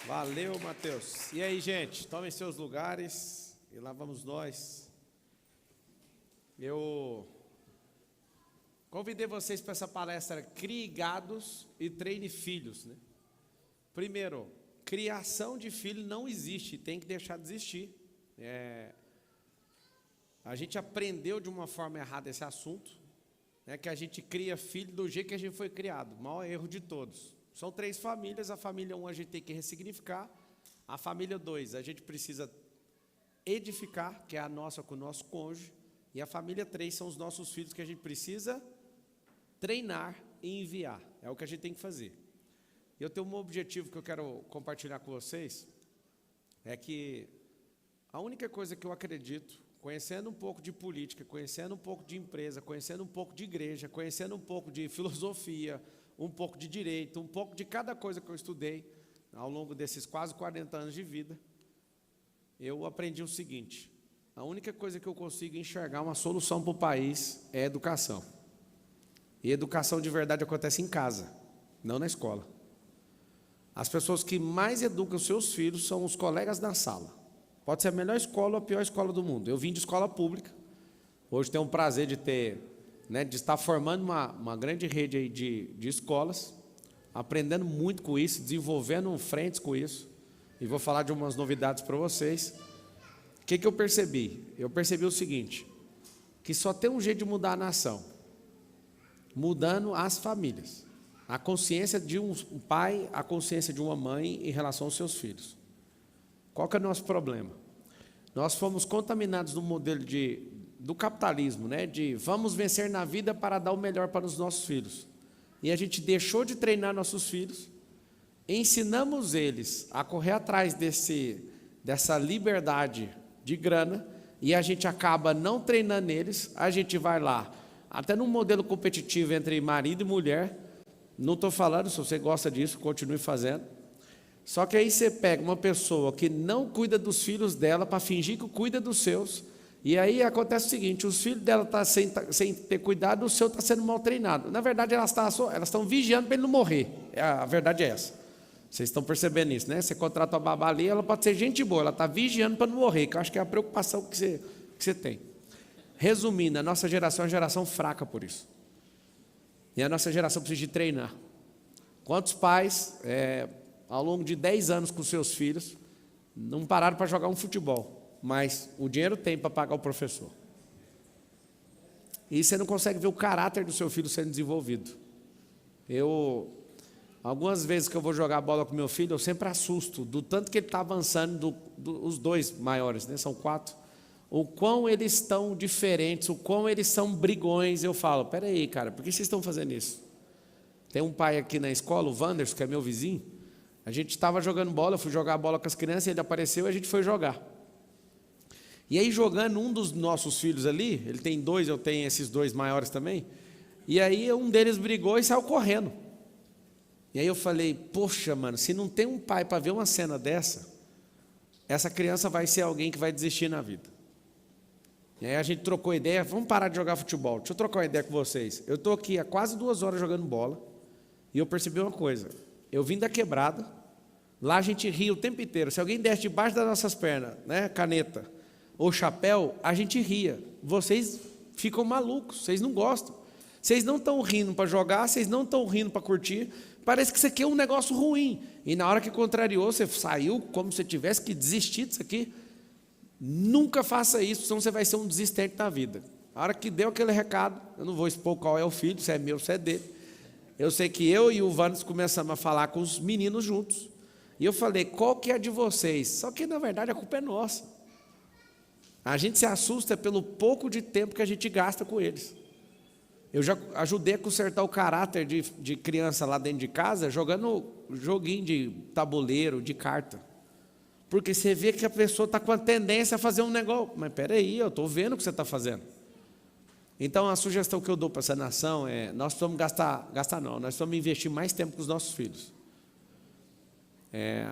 Valeu, Matheus. E aí, gente, tomem seus lugares e lá vamos nós. Eu convidei vocês para essa palestra Crie Gados e Treine Filhos, né? Primeiro, criação de filho não existe, tem que deixar de existir. A gente aprendeu de uma forma errada esse assunto, né, que a gente cria filho do jeito que a gente foi criado, o maior erro de todos. São 3 famílias, a família 1 a gente tem que ressignificar, a família 2 a gente precisa edificar, que é a nossa com o nosso cônjuge, e a família 3 são os nossos filhos que a gente precisa treinar e enviar, é o que a gente tem que fazer. Eu tenho um objetivo que eu quero compartilhar com vocês, é que a única coisa que eu acredito, conhecendo um pouco de política, conhecendo um pouco de empresa, conhecendo um pouco de igreja, conhecendo um pouco de filosofia, um pouco de direito, um pouco de cada coisa que eu estudei ao longo desses quase 40 anos de vida, eu aprendi o seguinte: a única coisa que eu consigo enxergar uma solução para o país é educação. E educação de verdade acontece em casa, não na escola. As pessoas que mais educam os seus filhos são os colegas na sala. Pode ser a melhor escola ou a pior escola do mundo. Eu vim de escola pública, hoje tenho o prazer de ter, de estar formando uma grande rede aí de escolas, aprendendo muito com isso, desenvolvendo frentes com isso, e vou falar de umas novidades para vocês. O que eu percebi? Eu percebi o seguinte, que só tem um jeito de mudar a nação, mudando as famílias, a consciência de um pai, a consciência de uma mãe em relação aos seus filhos. Qual que é o nosso problema? Nós fomos contaminados no modelo do capitalismo, de vamos vencer na vida para dar o melhor para os nossos filhos. E a gente deixou de treinar nossos filhos, ensinamos eles a correr atrás dessa liberdade de grana, e a gente acaba não treinando eles, a gente vai lá, até num modelo competitivo entre marido e mulher, não estou falando, se você gosta disso, continue fazendo. Só que aí você pega uma pessoa que não cuida dos filhos dela para fingir que cuida dos seus, e aí acontece o seguinte, os filhos dela estão sem ter cuidado, o seu está sendo mal treinado. Na verdade, elas estão vigiando para ele não morrer, a verdade é essa. Vocês estão percebendo isso, né? Você contrata uma babá ali, ela pode ser gente boa, ela está vigiando para não morrer, que eu acho que é a preocupação que você tem. Resumindo, a nossa geração é uma geração fraca por isso. E a nossa geração precisa de treinar. Quantos pais, ao longo de 10 anos com seus filhos, não pararam para jogar um futebol, mas o dinheiro tem para pagar o professor. E você não consegue ver o caráter do seu filho sendo desenvolvido. Algumas vezes que eu vou jogar bola com meu filho, eu sempre assusto do tanto que ele está avançando, os 2 maiores, são 4, o quão eles estão diferentes, o quão eles são brigões. Eu falo, peraí, cara, por que vocês estão fazendo isso? Tem um pai aqui na escola, o Wanderson, que é meu vizinho, a gente estava jogando bola, eu fui jogar bola com as crianças, ele apareceu e a gente foi jogar. E aí jogando, um dos nossos filhos ali, ele tem 2, eu tenho esses 2 maiores também, e aí um deles brigou e saiu correndo. E aí eu falei, poxa, mano, se não tem um pai para ver uma cena dessa, essa criança vai ser alguém que vai desistir na vida. E aí a gente trocou ideia, vamos parar de jogar futebol, deixa eu trocar uma ideia com vocês. Eu estou aqui há quase 2 horas jogando bola, e eu percebi uma coisa, eu vim da quebrada, lá a gente ria o tempo inteiro, se alguém desce debaixo das nossas pernas, caneta ou chapéu, a gente ria. Vocês ficam malucos, vocês não gostam. Vocês não estão rindo para jogar, vocês não estão rindo para curtir, parece que isso aqui é um negócio ruim. E na hora que contrariou, você saiu como se tivesse que desistir disso aqui. Nunca faça isso, senão você vai ser um desistente na vida. A hora que deu aquele recado, eu não vou expor qual é o filho, se é meu, se é dele. Eu sei que eu e o Vandes começamos a falar com os meninos juntos. E eu falei, qual que é a de vocês? Só que na verdade a culpa é nossa. A gente se assusta pelo pouco de tempo que a gente gasta com eles. Eu já ajudei a consertar o caráter de criança lá dentro de casa, jogando joguinho de tabuleiro, de carta. Porque você vê que a pessoa está com a tendência a fazer um negócio. Mas peraí, eu estou vendo o que você está fazendo. Então a sugestão que eu dou para essa nação é, nós precisamos nós precisamos investir mais tempo com os nossos filhos.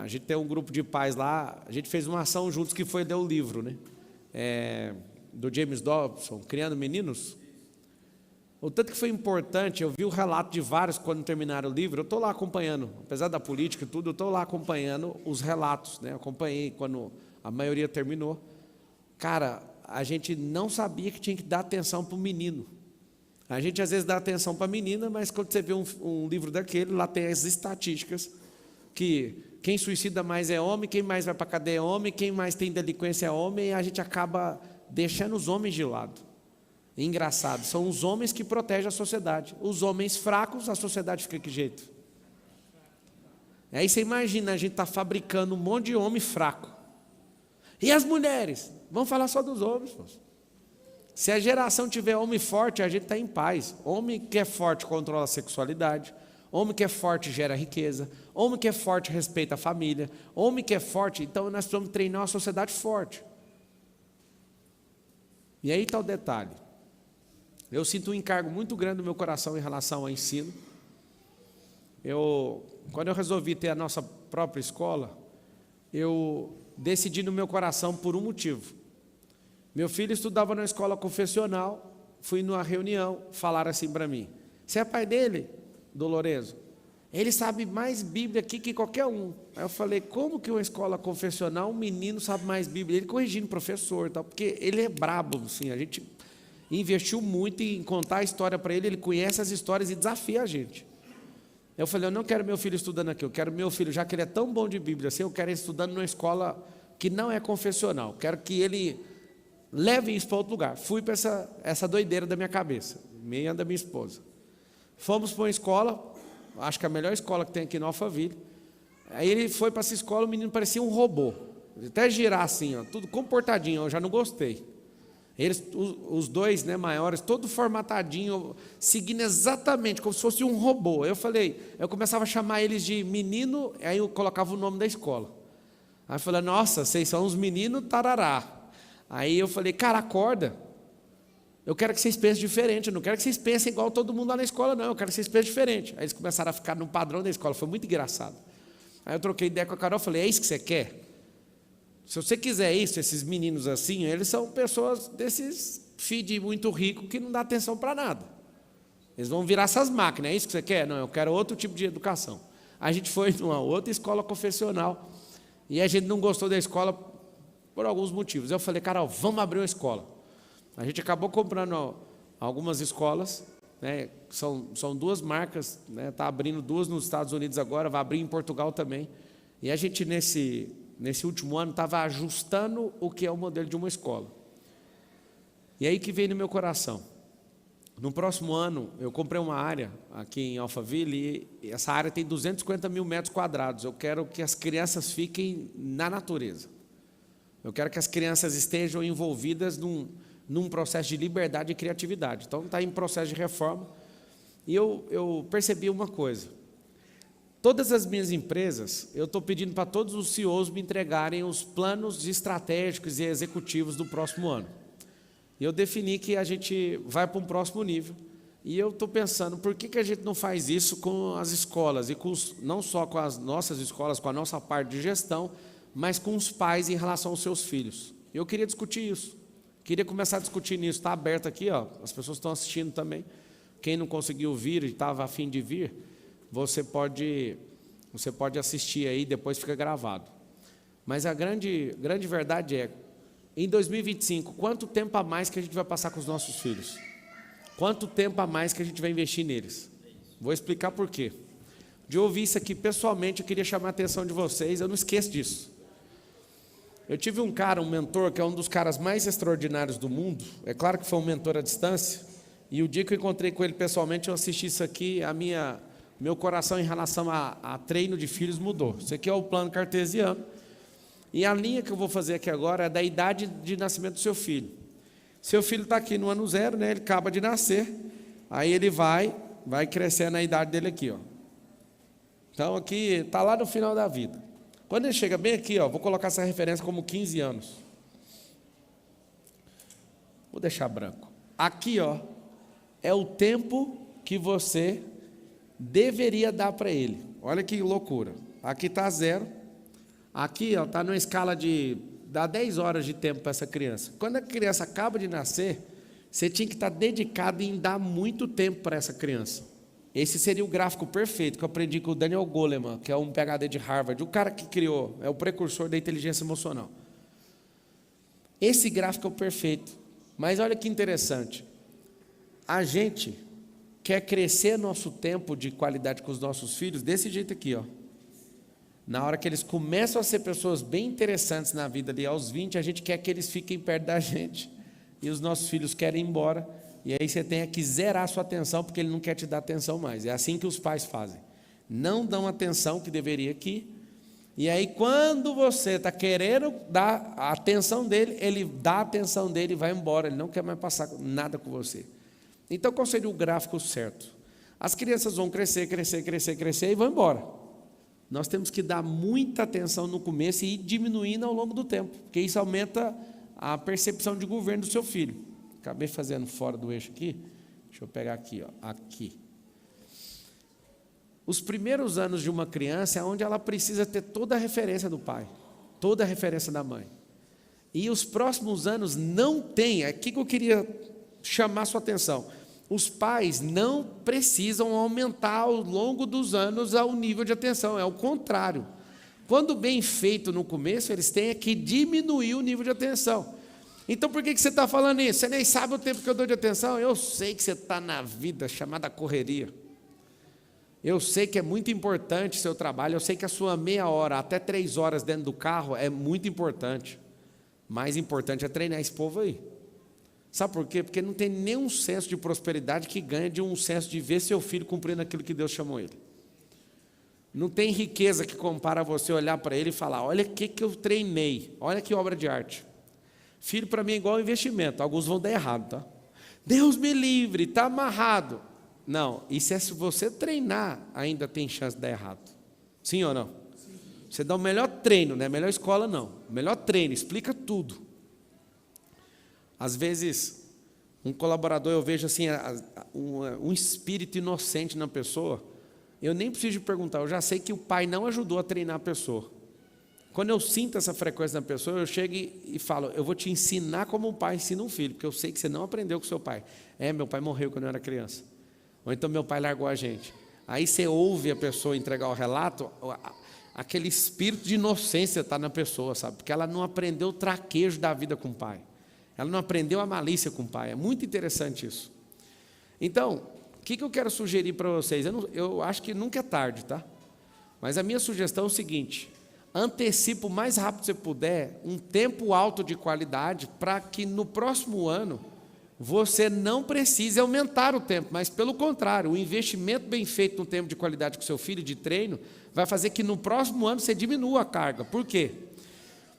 A gente tem um grupo de pais lá, a gente fez uma ação juntos que foi ler o livro, do James Dobson, Criando Meninos. O tanto que foi importante, eu vi o relato de vários quando terminaram o livro, eu estou lá acompanhando, apesar da política e tudo, eu estou lá acompanhando os relatos, né? Acompanhei quando a maioria terminou. Cara, a gente não sabia que tinha que dar atenção para o menino. A gente às vezes dá atenção para a menina, mas quando você vê um livro daquele, lá tem as estatísticas, que quem suicida mais é homem, quem mais vai para a cadeia é homem, quem mais tem delinquência é homem, e a gente acaba deixando os homens de lado. Engraçado, são os homens que protegem a sociedade. Os homens fracos, a sociedade fica que jeito? Aí você imagina, a gente está fabricando um monte de homem fraco. E as mulheres? Vamos falar só dos homens. Se a geração tiver homem forte, a gente está em paz. Homem que é forte controla a sexualidade. Homem que é forte gera riqueza. Homem que é forte respeita a família. Homem que é forte, então nós precisamos treinar uma sociedade forte. E aí está o detalhe. Eu sinto um encargo muito grande no meu coração em relação ao ensino. Quando eu resolvi ter a nossa própria escola, eu decidi no meu coração por um motivo. Meu filho estudava na escola confessional, fui numa reunião, falaram assim para mim: você é pai dele, Doloroso? Ele sabe mais Bíblia aqui que qualquer um. Aí eu falei: como que uma escola confessional, um menino sabe mais Bíblia? Ele corrigindo o professor, tal, porque ele é brabo, assim, a gente investiu muito em contar a história para ele, ele conhece as histórias e desafia a gente. Eu falei: eu não quero meu filho estudando aqui, eu quero meu filho, já que ele é tão bom de Bíblia assim, eu quero ele estudando numa escola que não é confessional, quero que ele leve isso para outro lugar. Fui para essa doideira da minha cabeça, meia da minha esposa. Fomos para uma escola, acho que a melhor escola que tem aqui no Alphaville. Aí ele foi para essa escola, o menino parecia um robô, até girar assim, ó, tudo comportadinho, eu já não gostei. Eles, os dois, né, maiores, todo formatadinho, seguindo exatamente, como se fosse um robô. Eu começava a chamar eles de menino, aí eu colocava o nome da escola. Aí eu falei: nossa, vocês são uns meninos tarará. Aí eu falei: cara, acorda. Eu quero que vocês pensem diferente, eu não quero que vocês pensem igual todo mundo lá na escola, não. Eu quero que vocês pensem diferente. Aí eles começaram a ficar no padrão da escola, foi muito engraçado. Aí eu troquei ideia com a Carol, falei: é isso que você quer? Se você quiser isso, esses meninos assim, eles são pessoas desses feed muito rico que não dá atenção para nada. Eles vão virar essas máquinas, é isso que você quer? Não, eu quero outro tipo de educação. A gente foi numa outra escola confessional e a gente não gostou da escola por alguns motivos. Eu falei: Carol, vamos abrir uma escola. A gente acabou comprando algumas escolas, né? São duas marcas, né? Está abrindo duas nos Estados Unidos agora, vai abrir em Portugal também. E a gente, nesse último ano, estava ajustando o que é o modelo de uma escola. E aí que veio no meu coração. No próximo ano, eu comprei uma área aqui em Alphaville, e essa área tem 250 mil metros quadrados. Eu quero que as crianças fiquem na natureza. Eu quero que as crianças estejam envolvidas num processo de liberdade e criatividade. Então, está em processo de reforma. E eu percebi uma coisa. Todas as minhas empresas, eu estou pedindo para todos os CEOs me entregarem os planos estratégicos e executivos do próximo ano. Eu defini que a gente vai para um próximo nível. E eu estou pensando, por que a gente não faz isso com as escolas? E não só com as nossas escolas, com a nossa parte de gestão, mas com os pais em relação aos seus filhos. Eu queria discutir isso. Queria começar a discutir nisso. Está aberto aqui, ó, as pessoas estão assistindo também. Quem não conseguiu vir e estava a fim de vir, você pode assistir aí, depois fica gravado. Mas a grande verdade é, em 2025, quanto tempo a mais que a gente vai passar com os nossos filhos? Quanto tempo a mais que a gente vai investir neles? Vou explicar por quê. De ouvir isso aqui pessoalmente, eu queria chamar a atenção de vocês, eu não esqueço disso. Eu tive um mentor, que é um dos caras mais extraordinários do mundo. É claro que foi um mentor à distância. E o dia que eu encontrei com ele pessoalmente, eu assisti isso aqui, meu coração em relação a treino de filhos mudou. Isso aqui é o plano cartesiano. E a linha que eu vou fazer aqui agora é da idade de nascimento do seu filho. Seu filho está aqui no ano 0, né? Ele acaba de nascer. Aí ele vai crescer na idade dele aqui, ó. Então aqui está lá no final da vida. Quando ele chega bem aqui, ó, vou colocar essa referência como 15 anos. Vou deixar branco. Aqui, ó, é o tempo que você deveria dar para ele. Olha que loucura. Aqui está 0. Aqui está numa escala de dá 10 horas de tempo para essa criança. Quando a criança acaba de nascer, você tinha que estar dedicado em dar muito tempo para essa criança. Esse seria o gráfico perfeito que eu aprendi com o Daniel Goleman, que é um PhD de Harvard, o cara que criou, é o precursor da inteligência emocional. Esse gráfico é o perfeito. Mas olha que interessante. A gente quer crescer nosso tempo de qualidade com os nossos filhos desse jeito aqui, ó. Na hora que eles começam a ser pessoas bem interessantes na vida ali, aos 20, a gente quer que eles fiquem perto da gente. E os nossos filhos querem ir embora. E aí você tem que zerar a sua atenção, porque ele não quer te dar atenção mais. É assim que os pais fazem. Não dão atenção que deveria aqui. E aí, quando você está querendo dar a atenção dele, ele dá a atenção dele e vai embora. Ele não quer mais passar nada com você. Então, qual seria o gráfico certo? As crianças vão crescer, crescer, crescer, crescer e vão embora. Nós temos que dar muita atenção no começo e ir diminuindo ao longo do tempo, porque isso aumenta a percepção de governo do seu filho. Acabei fazendo fora do eixo aqui. Deixa eu pegar aqui, ó, aqui. Os primeiros anos de uma criança é onde ela precisa ter toda a referência do pai, toda a referência da mãe. E os próximos anos não tem, é aqui que eu queria chamar a sua atenção. Os pais não precisam aumentar ao longo dos anos o nível de atenção, é o contrário. Quando bem feito no começo, eles têm que diminuir o nível de atenção. Então por que você está falando isso? Você nem sabe o tempo que eu dou de atenção? Eu sei que você está na vida chamada correria. Eu sei que é muito importante o seu trabalho, eu sei que a sua meia hora, até 3 horas dentro do carro é muito importante. Mais importante é treinar esse povo aí. Sabe por quê? Porque não tem nenhum senso de prosperidade que ganha de um senso de ver seu filho cumprindo aquilo que Deus chamou ele. Não tem riqueza que compara você olhar para ele e falar, olha o que eu treinei, olha que obra de arte. Filho para mim é igual investimento, alguns vão dar errado, tá? Deus me livre, está amarrado. Não, isso é se você treinar, ainda tem chance de dar errado. Sim ou não? Sim. Você dá o melhor treino, não é a melhor escola não. O melhor treino, explica tudo. Às vezes, um colaborador, eu vejo assim, um espírito inocente na pessoa, eu nem preciso perguntar, eu já sei que o pai não ajudou a treinar a pessoa. Quando eu sinto essa frequência na pessoa, eu chego e falo, eu vou te ensinar como um pai ensina um filho, porque eu sei que você não aprendeu com seu pai. Meu pai morreu quando eu era criança. Ou então meu pai largou a gente. Aí você ouve a pessoa entregar o relato, aquele espírito de inocência está na pessoa, sabe? Porque ela não aprendeu o traquejo da vida com o pai. Ela não aprendeu a malícia com o pai. É muito interessante isso. Então, o que eu quero sugerir para vocês? Eu acho que nunca é tarde, tá? Mas a minha sugestão é o seguinte, antecipa o mais rápido que você puder um tempo alto de qualidade para que no próximo ano você não precise aumentar o tempo, mas pelo contrário, o investimento bem feito no tempo de qualidade com seu filho, de treino, vai fazer que no próximo ano você diminua a carga. Por quê?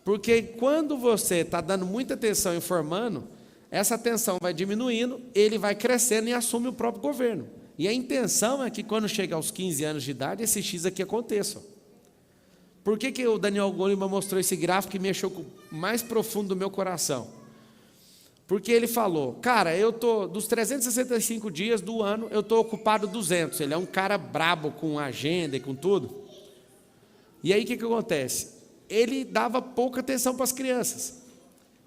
Porque quando você está dando muita atenção e formando, essa atenção vai diminuindo, ele vai crescendo e assume o próprio governo. E a intenção é que quando chega aos 15 anos de idade, esse X aqui aconteça. Por que o Daniel Goleman mostrou esse gráfico que mexeu com o mais profundo do meu coração? Porque ele falou, cara, eu estou, dos 365 dias do ano, eu estou ocupado 200. Ele é um cara brabo com agenda e com tudo. E aí o que acontece? Ele dava pouca atenção para as crianças.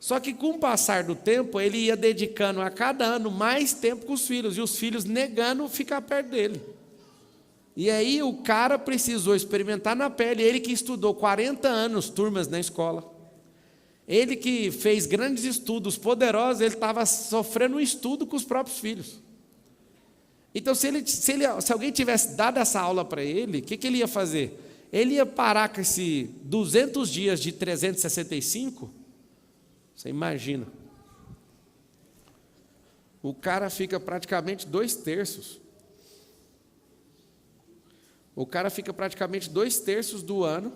Só que com o passar do tempo, ele ia dedicando a cada ano mais tempo com os filhos, e os filhos negando ficar perto dele. E aí o cara precisou experimentar na pele, ele que estudou 40 anos, turmas na escola. Ele que fez grandes estudos poderosos, ele estava sofrendo um estudo com os próprios filhos. Então, se alguém tivesse dado essa aula para ele, o que ele ia fazer? Ele ia parar com esse 200 dias de 365, você imagina. O cara fica praticamente 2/3. O cara fica praticamente 2/3 do ano.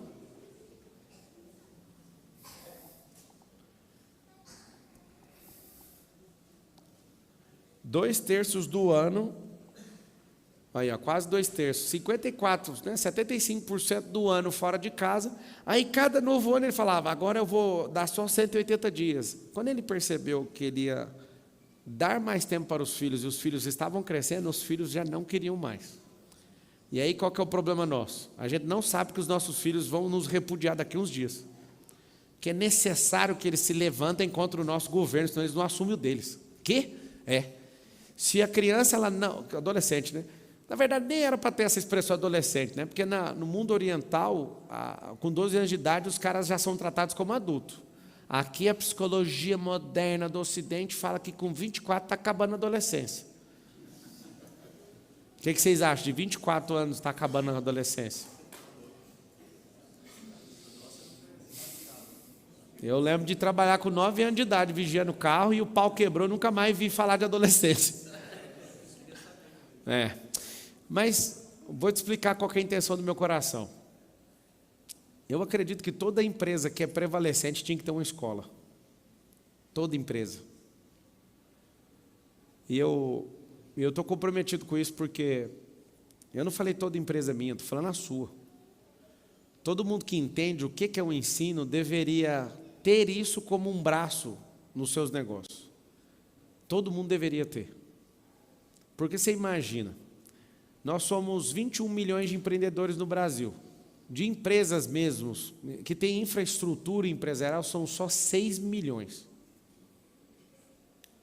Dois terços do ano, aí, ó, quase 2/3, 54, né, 75% do ano fora de casa. Aí cada novo ano ele falava, agora eu vou dar só 180 dias. Quando ele percebeu que ele ia dar mais tempo para os filhos, e os filhos estavam crescendo, os filhos já não queriam mais. E aí qual que é o problema nosso? A gente não sabe que os nossos filhos vão nos repudiar daqui a uns dias. Que é necessário que eles se levantem contra o nosso governo, senão eles não assumem o deles. Quê? Se a criança, ela não... Adolescente, né? Na verdade, nem era para ter essa expressão adolescente, né? Porque no mundo oriental, com 12 anos de idade, os caras já são tratados como adultos. Aqui a psicologia moderna do Ocidente fala que com 24 está acabando a adolescência. O que vocês acham? De 24 anos está acabando a adolescência? Eu lembro de trabalhar com 9 anos de idade, vigiando o carro, e o pau quebrou, nunca mais vi falar de adolescência. Mas vou te explicar qual que é a intenção do meu coração. Eu acredito que toda empresa que é prevalecente tinha que ter uma escola. Toda empresa. E eu estou comprometido com isso porque eu não falei toda empresa minha, estou falando a sua. Todo mundo que entende o que é o ensino deveria ter isso como um braço nos seus negócios. Todo mundo deveria ter. Porque você imagina, nós somos 21 milhões de empreendedores no Brasil. De empresas mesmos, que têm infraestrutura empresarial, são só 6 milhões.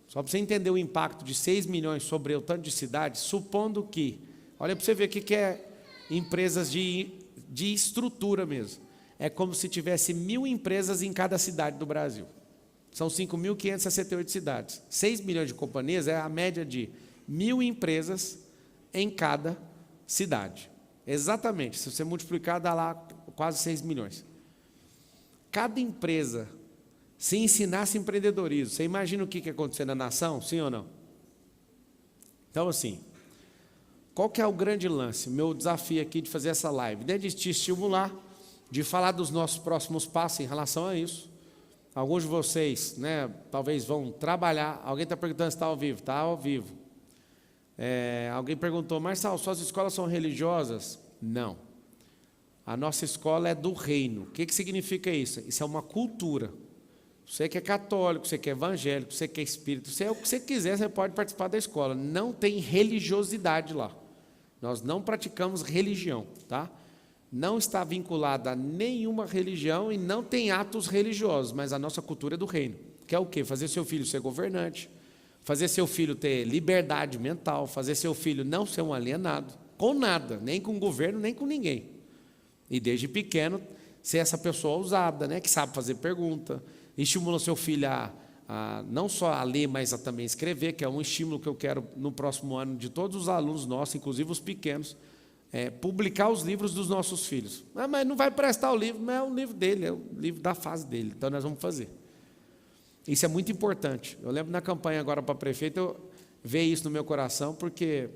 Só para você entender o impacto de 6 milhões sobre o tanto de cidades, supondo que, olha para você ver o que é empresas de estrutura mesmo. É como se tivesse 1.000 empresas em cada cidade do Brasil. São 5.568 cidades. 6 milhões de companhias é a média de 1.000 empresas em cada cidade. Exatamente, se você multiplicar, dá lá quase 6 milhões. Cada empresa, se ensinasse empreendedorismo, você imagina o que ia acontecer na nação, sim ou não? Então, assim, qual que é o grande lance? Meu desafio aqui de fazer essa live, de te estimular, de falar dos nossos próximos passos em relação a isso. Alguns de vocês, né, talvez vão trabalhar. Alguém está perguntando se está ao vivo. Está ao vivo. Alguém perguntou, Marçal, suas escolas são religiosas? Não. A nossa escola é do reino. O que significa isso? Isso é uma cultura. Você que é católico, você que é evangélico, você que é espírita, você é o que você quiser, você pode participar da escola. Não tem religiosidade lá. Nós não praticamos religião, tá? Não está vinculada a nenhuma religião e não tem atos religiosos, mas a nossa cultura é do reino. Que é o quê? Fazer seu filho ser governante, fazer seu filho ter liberdade mental, fazer seu filho não ser um alienado, com nada, nem com o governo, nem com ninguém. E desde pequeno, ser essa pessoa ousada, né, que sabe fazer pergunta, estimula seu filho não só a ler, mas a também escrever, que é um estímulo que eu quero no próximo ano de todos os alunos nossos, inclusive os pequenos, publicar os livros dos nossos filhos. Mas não vai prestar o livro, mas é o livro dele, é o livro da fase dele, então nós vamos fazer. Isso é muito importante. Eu lembro na campanha agora para prefeito, eu vejo isso no meu coração, porque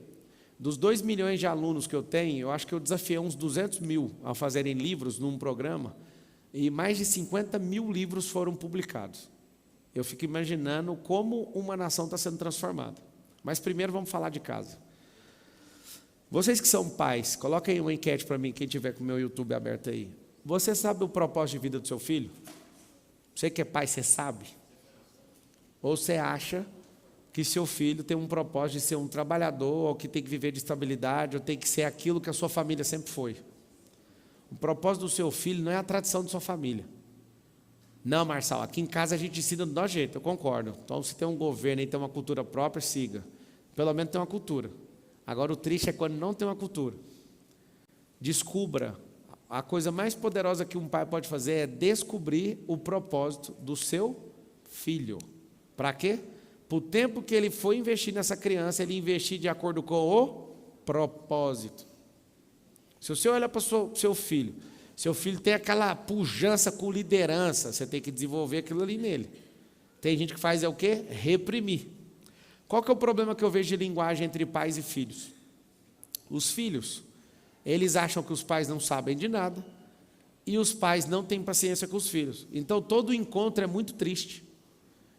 dos 2 milhões de alunos que eu tenho, eu acho que eu desafiei uns 200 mil a fazerem livros num programa, e mais de 50 mil livros foram publicados. Eu fico imaginando como uma nação está sendo transformada. Mas primeiro vamos falar de casa. Vocês que são pais, coloquem uma enquete para mim, quem tiver com o meu YouTube aberto aí. Você sabe o propósito de vida do seu filho? Você que é pai, você sabe? Ou você acha que seu filho tem um propósito de ser um trabalhador, ou que tem que viver de estabilidade, ou tem que ser aquilo que a sua família sempre foi? O propósito do seu filho não é a tradição de sua família. Não, Marçal, aqui em casa a gente ensina do nosso jeito, eu concordo. Então, se tem um governo e tem uma cultura própria, siga. Pelo menos tem uma cultura. Agora, o triste é quando não tem uma cultura. Descubra. A coisa mais poderosa que um pai pode fazer é descobrir o propósito do seu filho. Para quê? Para o tempo que ele foi investir nessa criança, ele investir de acordo com o propósito. Se você olha para o seu filho tem aquela pujança com liderança, você tem que desenvolver aquilo ali nele. Tem gente que faz o quê? Reprimir. Qual que é o problema que eu vejo de linguagem entre pais e filhos? Os filhos, eles acham que os pais não sabem de nada, e os pais não têm paciência com os filhos. Então, todo encontro é muito triste.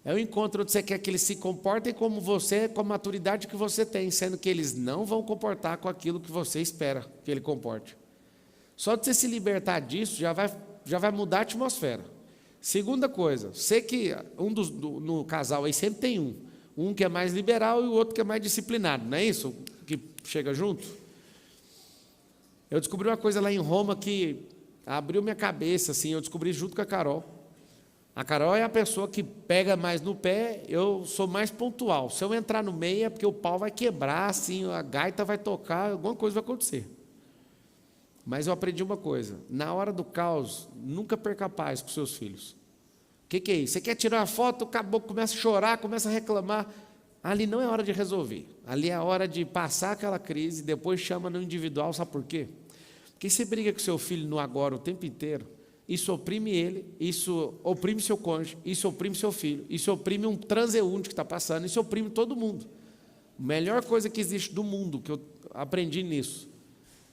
É um encontro onde você quer que eles se comportem como você, com a maturidade que você tem, sendo que eles não vão comportar com aquilo que você espera que ele comporte. Só de você se libertar disso, já vai mudar a atmosfera. Segunda coisa, sei que no casal aí sempre tem um que é mais liberal e o outro que é mais disciplinado, não é isso? Que chega junto. Eu descobri uma coisa lá em Roma que abriu minha cabeça, assim, eu descobri junto com a Carol. A Carol é a pessoa que pega mais no pé, eu sou mais pontual. Se eu entrar no meio é porque o pau vai quebrar, assim, a gaita vai tocar, alguma coisa vai acontecer. Mas eu aprendi uma coisa, na hora do caos, nunca perca a paz com seus filhos. O que é isso? Você quer tirar uma foto, o caboclo começa a chorar, começa a reclamar. Ali não é hora de resolver, ali é a hora de passar aquela crise, depois chama no individual, sabe por quê? Porque você briga com seu filho no agora o tempo inteiro, isso oprime ele, isso oprime seu cônjuge, isso oprime seu filho, isso oprime um transeunte que está passando, isso oprime todo mundo. A melhor coisa que existe do mundo, que eu aprendi nisso,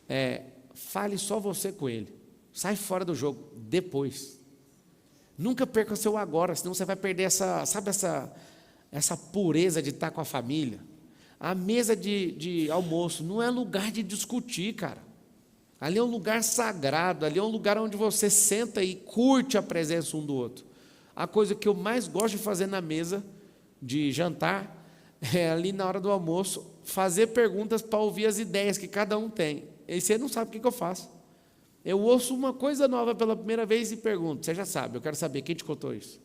é fale só você com ele, sai fora do jogo, depois. Nunca perca o seu agora, senão você vai perder essa pureza de estar com a família. A mesa de almoço não é lugar de discutir, cara. Ali é um lugar sagrado, ali é um lugar onde você senta e curte a presença um do outro. A coisa que eu mais gosto de fazer na mesa de jantar é ali na hora do almoço, fazer perguntas para ouvir as ideias que cada um tem. E você não sabe o que eu faço. Eu ouço uma coisa nova pela primeira vez e pergunto, você já sabe, eu quero saber, quem te contou isso?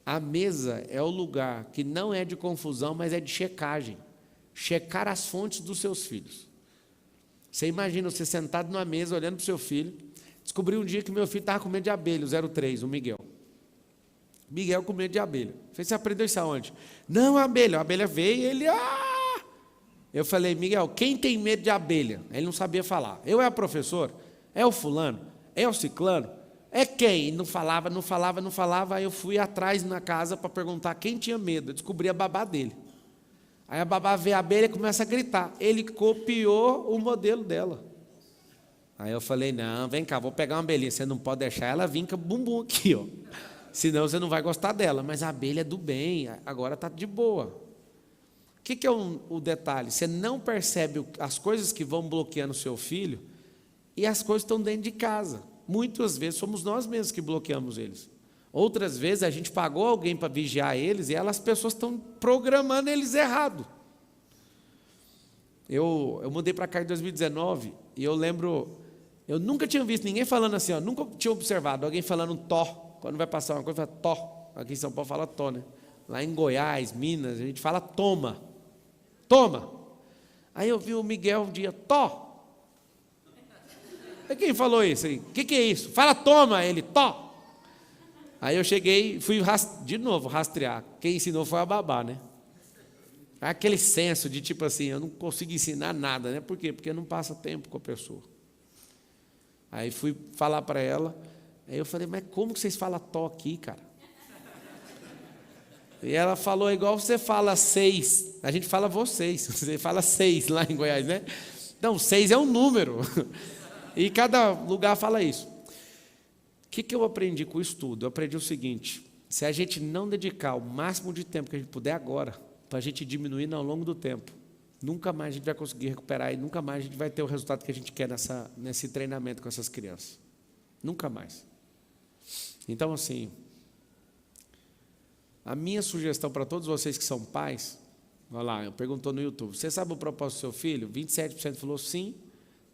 A mesa é o lugar que não é de confusão, mas é de checagem. Checar as fontes dos seus filhos. Você imagina você sentado numa mesa, olhando para o seu filho, descobri um dia que meu filho estava com medo de abelha, o 03, o Miguel. Miguel com medo de abelha. Você aprendeu isso aonde? Não, a abelha veio e ele... Eu falei, Miguel, quem tem medo de abelha? Ele não sabia falar. Eu é o professor? É o fulano? É o ciclano? É quem? E não falava. Aí eu fui atrás na casa para perguntar quem tinha medo. Eu descobri a babá dele. Aí a babá vê a abelha e começa a gritar. Ele copiou o modelo dela. Aí eu falei, não, vem cá, vou pegar uma abelhinha. Você não pode deixar ela vir com o bumbum aqui, ó. Senão você não vai gostar dela. Mas a abelha é do bem, agora está de boa. O que é o detalhe? Você não percebe as coisas que vão bloqueando o seu filho e as coisas estão dentro de casa. Muitas vezes somos nós mesmos que bloqueamos eles. Outras vezes a gente pagou alguém para vigiar eles e as pessoas estão programando eles errado. Eu mudei para cá em 2019 e eu lembro, eu nunca tinha visto ninguém falando assim, ó, nunca tinha observado alguém falando tó, quando vai passar uma coisa, fala tó. Aqui em São Paulo fala tó, né? Lá em Goiás, Minas, a gente fala toma. Toma. Aí eu vi o Miguel um dia, tó. E quem falou isso aí? O que é isso? Fala toma, ele, tó. Aí eu cheguei, fui de novo rastrear. Quem ensinou foi a babá, né? Aquele senso de tipo assim, eu não consigo ensinar nada, né? Por quê? Porque não passa tempo com a pessoa. Aí fui falar para ela, aí eu falei, mas como que vocês falam tó aqui, cara? E ela falou igual você fala 6. A gente fala vocês, você fala 6 lá em Goiás, né? Então, 6 é um número. E cada lugar fala isso. O que eu aprendi com o estudo? Eu aprendi o seguinte, se a gente não dedicar o máximo de tempo que a gente puder agora, para a gente diminuir ao longo do tempo, nunca mais a gente vai conseguir recuperar e nunca mais a gente vai ter o resultado que a gente quer nesse treinamento com essas crianças. Nunca mais. Então, assim, a minha sugestão para todos vocês que são pais, olha lá, eu perguntou no YouTube, você sabe o propósito do seu filho? 27% falou sim,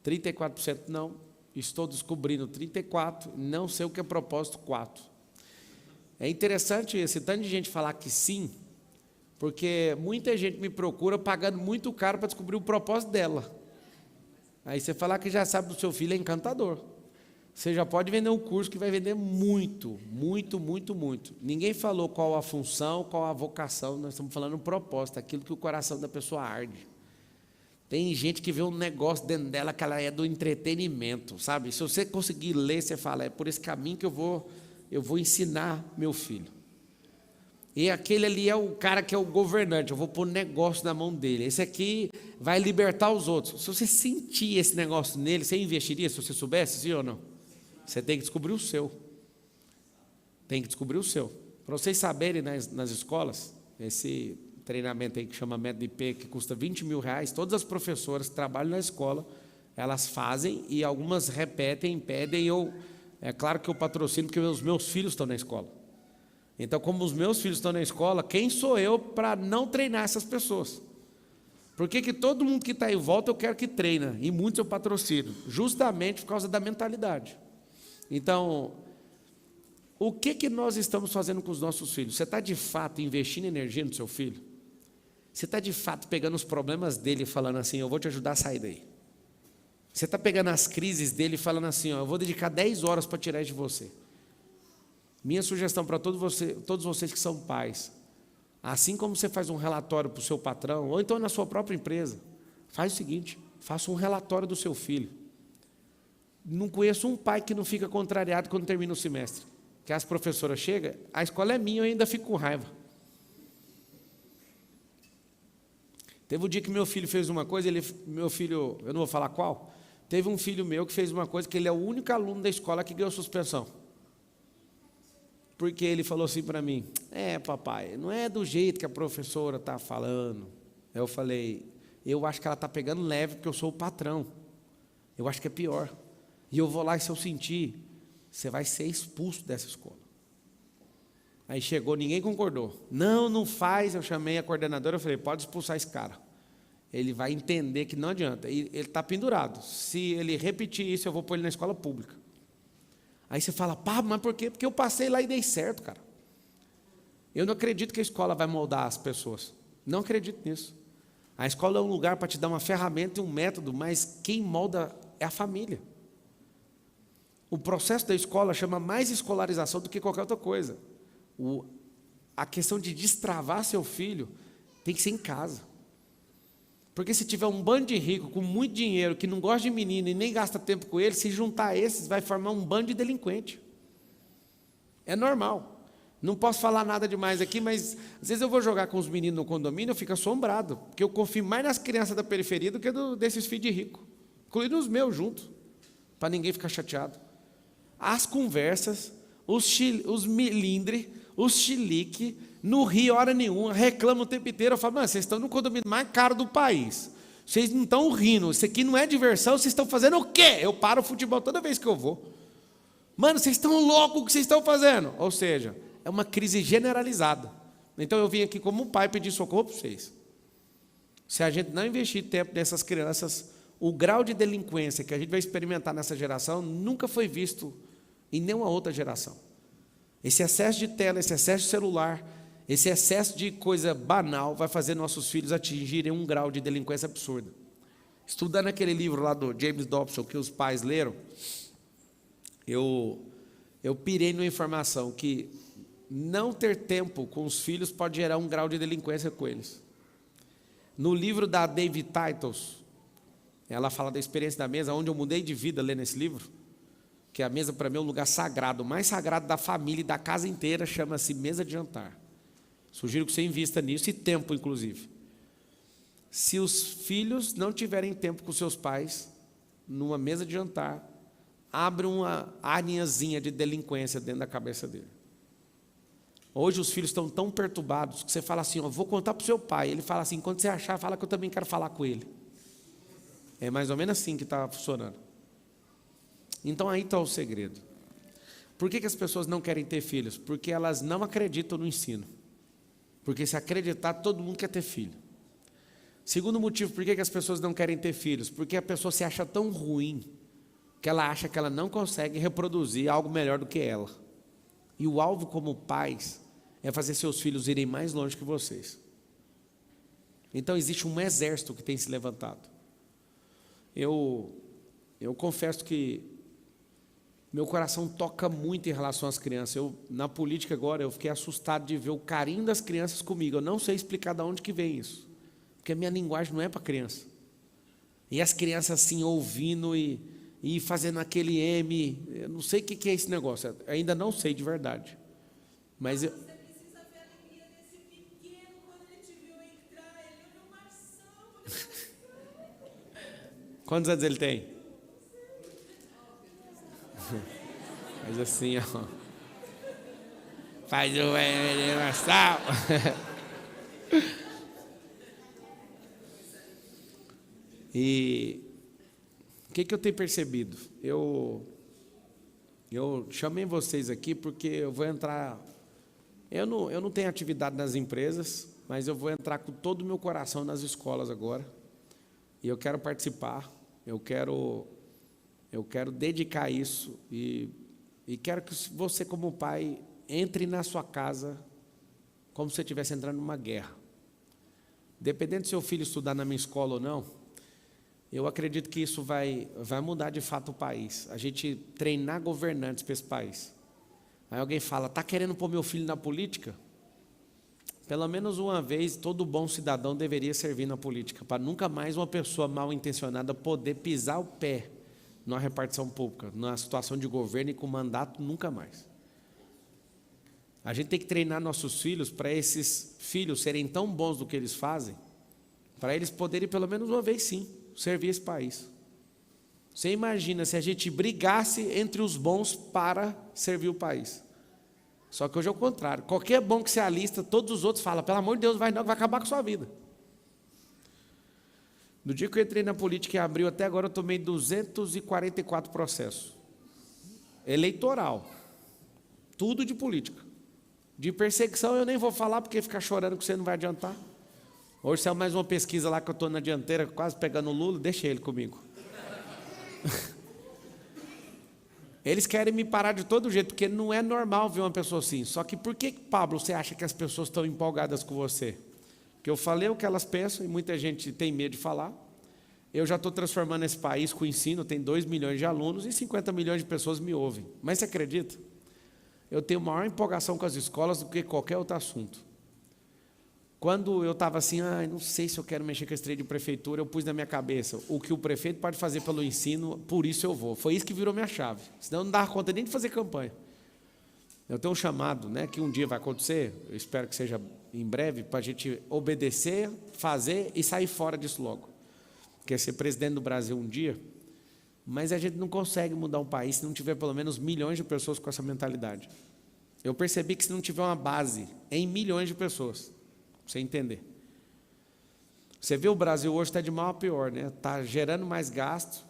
34% não, estou descobrindo 34%, não sei o que é propósito 4%. É interessante esse tanto de gente falar que sim, porque muita gente me procura pagando muito caro para descobrir o propósito dela. Aí você falar que já sabe do seu filho é encantador. Você já pode vender um curso que vai vender muito, muito, muito, muito. Ninguém falou qual a função, qual a vocação, nós estamos falando um propósito, aquilo que o coração da pessoa arde. Tem gente que vê um negócio dentro dela que ela é do entretenimento, sabe? Se você conseguir ler, você fala, é por esse caminho que eu vou ensinar meu filho. E aquele ali é o cara que é o governante, eu vou pôr negócio na mão dele. Esse aqui vai libertar os outros. Se você sentir esse negócio nele, você investiria, se você soubesse, sim ou não? Você tem que descobrir o seu. Tem que descobrir o seu. Para vocês saberem nas escolas, esse treinamento aí que chama Método IP, que custa R$20 mil, todas as professoras que trabalham na escola, elas fazem e algumas repetem, pedem, é claro que eu patrocino porque os meus filhos estão na escola. Então, como os meus filhos estão na escola, quem sou eu para não treinar essas pessoas? Por que todo mundo que está em volta eu quero que treina, e muitos eu patrocino, justamente por causa da mentalidade. Então, O que nós estamos fazendo com os nossos filhos? Você está de fato investindo energia no seu filho? Você está de fato pegando os problemas dele e falando assim, eu vou te ajudar a sair daí? Você está pegando as crises dele e falando assim, eu vou dedicar 10 horas para tirar isso de você. Minha sugestão para todos vocês que são pais, assim como você faz um relatório para o seu patrão, ou então na sua própria empresa, faz o seguinte, faça um relatório do seu filho. Não conheço um pai que não fica contrariado quando termina o semestre. Que as professoras chegam, a escola é minha, eu ainda fico com raiva. Teve um dia que meu filho fez uma coisa, meu filho, eu não vou falar qual, teve um filho meu que fez uma coisa que ele é o único aluno da escola que ganhou suspensão. Porque ele falou assim para mim, papai, não é do jeito que a professora está falando. Eu falei, eu acho que ela está pegando leve porque eu sou o patrão. Eu acho que é pior. E eu vou lá e se eu sentir, você vai ser expulso dessa escola. Aí chegou, ninguém concordou. Não faz. Eu chamei a coordenadora, eu falei, pode expulsar esse cara. Ele vai entender que não adianta. Ele está pendurado. Se ele repetir isso, eu vou pôr ele na escola pública. Aí você fala, mas por quê? Porque eu passei lá e dei certo, cara. Eu não acredito que a escola vai moldar as pessoas. Não acredito nisso. A escola é um lugar para te dar uma ferramenta e um método, mas quem molda é a família. O processo da escola chama mais escolarização do que qualquer outra coisa. A questão de destravar seu filho tem que ser em casa. Porque se tiver um bando de rico com muito dinheiro, que não gosta de menino e nem gasta tempo com ele, se juntar a esses, vai formar um bando de delinquente. É normal. Não posso falar nada demais aqui, mas às vezes eu vou jogar com os meninos no condomínio, eu fico assombrado, porque eu confio mais nas crianças da periferia do que desses filhos de rico, incluindo os meus juntos, para ninguém ficar chateado. As conversas, os milindres, os chilique, não ri hora nenhuma, reclamam o tempo inteiro. Eu falo, vocês estão no condomínio mais caro do país, vocês não estão rindo, isso aqui não é diversão, vocês estão fazendo o quê? Eu paro o futebol toda vez que eu vou. Mano, vocês estão loucos, o que vocês estão fazendo? Ou seja, é uma crise generalizada. Então eu vim aqui como pai pedir socorro para vocês. Se a gente não investir tempo nessas crianças, o grau de delinquência que a gente vai experimentar nessa geração nunca foi visto em nenhuma outra geração. Esse excesso de tela, esse excesso de celular, esse excesso de coisa banal vai fazer nossos filhos atingirem um grau de delinquência absurda. Estudando aquele livro lá do James Dobson que os pais leram, eu pirei numa informação que não ter tempo com os filhos pode gerar um grau de delinquência com eles. No livro da David Titles, ela fala da experiência da mesa, onde eu mudei de vida lendo esse livro, que a mesa para mim é um lugar sagrado, o mais sagrado da família e da casa inteira, chama-se mesa de jantar. Sugiro que você invista nisso, e tempo inclusive. Se os filhos não tiverem tempo com seus pais, numa mesa de jantar, abre uma arinhazinha de delinquência dentro da cabeça dele. Hoje os filhos estão tão perturbados, que você fala assim, vou contar para o seu pai. Ele fala assim, quando você achar, fala que eu também quero falar com ele. É mais ou menos assim que está funcionando. Então aí está o segredo. Por que as pessoas não querem ter filhos? Porque elas não acreditam no ensino. Porque se acreditar, todo mundo quer ter filho. Segundo motivo, por que as pessoas não querem ter filhos? Porque a pessoa se acha tão ruim, que ela acha que ela não consegue reproduzir algo melhor do que ela. E o alvo como pais é fazer seus filhos irem mais longe que vocês. Então existe um exército que tem se levantado. Eu confesso que meu coração toca muito em relação às crianças. Na política agora, eu fiquei assustado de ver o carinho das crianças comigo. Eu não sei explicar de onde que vem isso. Porque a minha linguagem não é para criança. E as crianças assim, ouvindo e fazendo aquele M. Eu não sei o que é esse negócio. Eu ainda não sei de verdade. Mas você precisa ver a alegria desse pequeno quando ele te viu entrar. Ele olhou Marção. Quantos anos ele tem? Faz assim, ó. Faz o universal. E o que eu tenho percebido? Eu chamei vocês aqui porque eu vou entrar. Eu não tenho atividade nas empresas, mas eu vou entrar com todo o meu coração nas escolas agora. E eu quero participar. Eu quero dedicar isso e E quero que você, como pai, entre na sua casa como se você estivesse entrando numa guerra. Dependendo do seu filho estudar na minha escola ou não, eu acredito que isso vai mudar de fato o país. A gente treinar governantes para esse país. Aí alguém fala, está querendo pôr meu filho na política? Pelo menos uma vez, todo bom cidadão deveria servir na política, para nunca mais uma pessoa mal intencionada poder pisar o pé numa repartição pública, numa situação de governo e com mandato, nunca mais. A gente tem que treinar nossos filhos para esses filhos serem tão bons do que eles fazem, para eles poderem, pelo menos uma vez sim, servir esse país. Você imagina se a gente brigasse entre os bons para servir o país. Só que hoje é o contrário. Qualquer bom que você alista, todos os outros falam, pelo amor de Deus, vai não, vai acabar com a sua vida. No dia que eu entrei na política em abril, até agora eu tomei 244 processos. Eleitoral. Tudo de política. De perseguição eu nem vou falar, porque ficar chorando que você não vai adiantar. Hoje saiu mais uma pesquisa lá que eu estou na dianteira, quase pegando o Lula, deixa ele comigo. Eles querem me parar de todo jeito, porque não é normal ver uma pessoa assim. Só que por que, Pablo, você acha que as pessoas estão empolgadas com você? Porque eu falei o que elas pensam e muita gente tem medo de falar. Eu já estou transformando esse país com o ensino, tem 2 milhões de alunos e 50 milhões de pessoas me ouvem. Mas você acredita? Eu tenho maior empolgação com as escolas do que qualquer outro assunto. Quando eu estava assim, não sei se eu quero mexer com esse trem de prefeitura, eu pus na minha cabeça, o que o prefeito pode fazer pelo ensino, por isso eu vou. Foi isso que virou minha chave. Senão eu não dava conta nem de fazer campanha. Eu tenho um chamado, né, que um dia vai acontecer, eu espero que seja em breve, para a gente obedecer, fazer e sair fora disso logo. Quer ser presidente do Brasil um dia, mas a gente não consegue mudar um país se não tiver pelo menos milhões de pessoas com essa mentalidade. Eu percebi que se não tiver uma base em milhões de pessoas, para você entender. Você vê o Brasil hoje está de mal a pior, né? Está gerando mais gasto,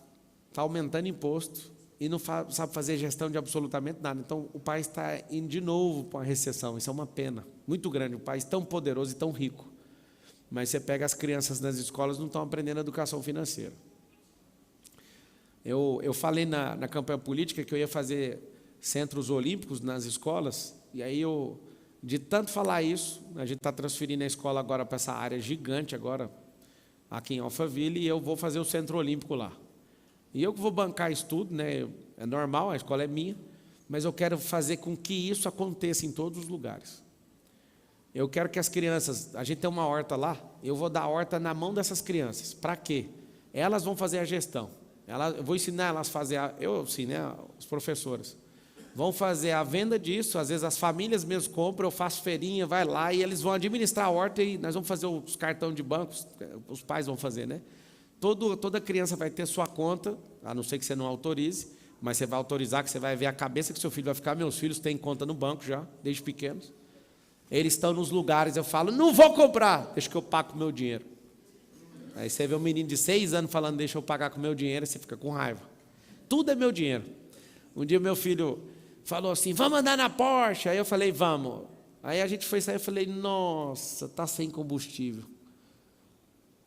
está aumentando imposto e não sabe fazer gestão de absolutamente nada. Então, o país está indo de novo para uma recessão. Isso é uma pena muito grande. Um país tão poderoso e tão rico. Mas você pega as crianças nas escolas, não estão aprendendo educação financeira. Eu falei na campanha política que eu ia fazer centros olímpicos nas escolas, e aí de tanto falar isso, a gente está transferindo a escola agora para essa área gigante agora, aqui em Alphaville, e eu vou fazer o centro olímpico lá. E eu que vou bancar isso tudo, né? É normal, a escola é minha, mas eu quero fazer com que isso aconteça em todos os lugares. Eu quero que as crianças, a gente tem uma horta lá, eu vou dar a horta na mão dessas crianças. Para quê? Elas vão fazer a gestão. Eu vou ensinar elas a fazer, eu ensinei as professoras. Vão fazer a venda disso, às vezes as famílias mesmo compram, eu faço feirinha, vai lá e eles vão administrar a horta e nós vamos fazer os cartões de bancos, os pais vão fazer, né? Toda criança vai ter sua conta, a não ser que você não autorize, mas você vai autorizar, que você vai ver a cabeça que seu filho vai ficar. Meus filhos têm conta no banco já, desde pequenos. Eles estão nos lugares, eu falo, não vou comprar, deixa que eu pago com o meu dinheiro. Aí você vê um menino de 6 anos falando, deixa eu pagar com o meu dinheiro, e você fica com raiva. Tudo é meu dinheiro. Um dia meu filho falou assim, vamos andar na Porsche. Aí eu falei, vamos. Aí a gente foi sair, eu falei, nossa, está sem combustível.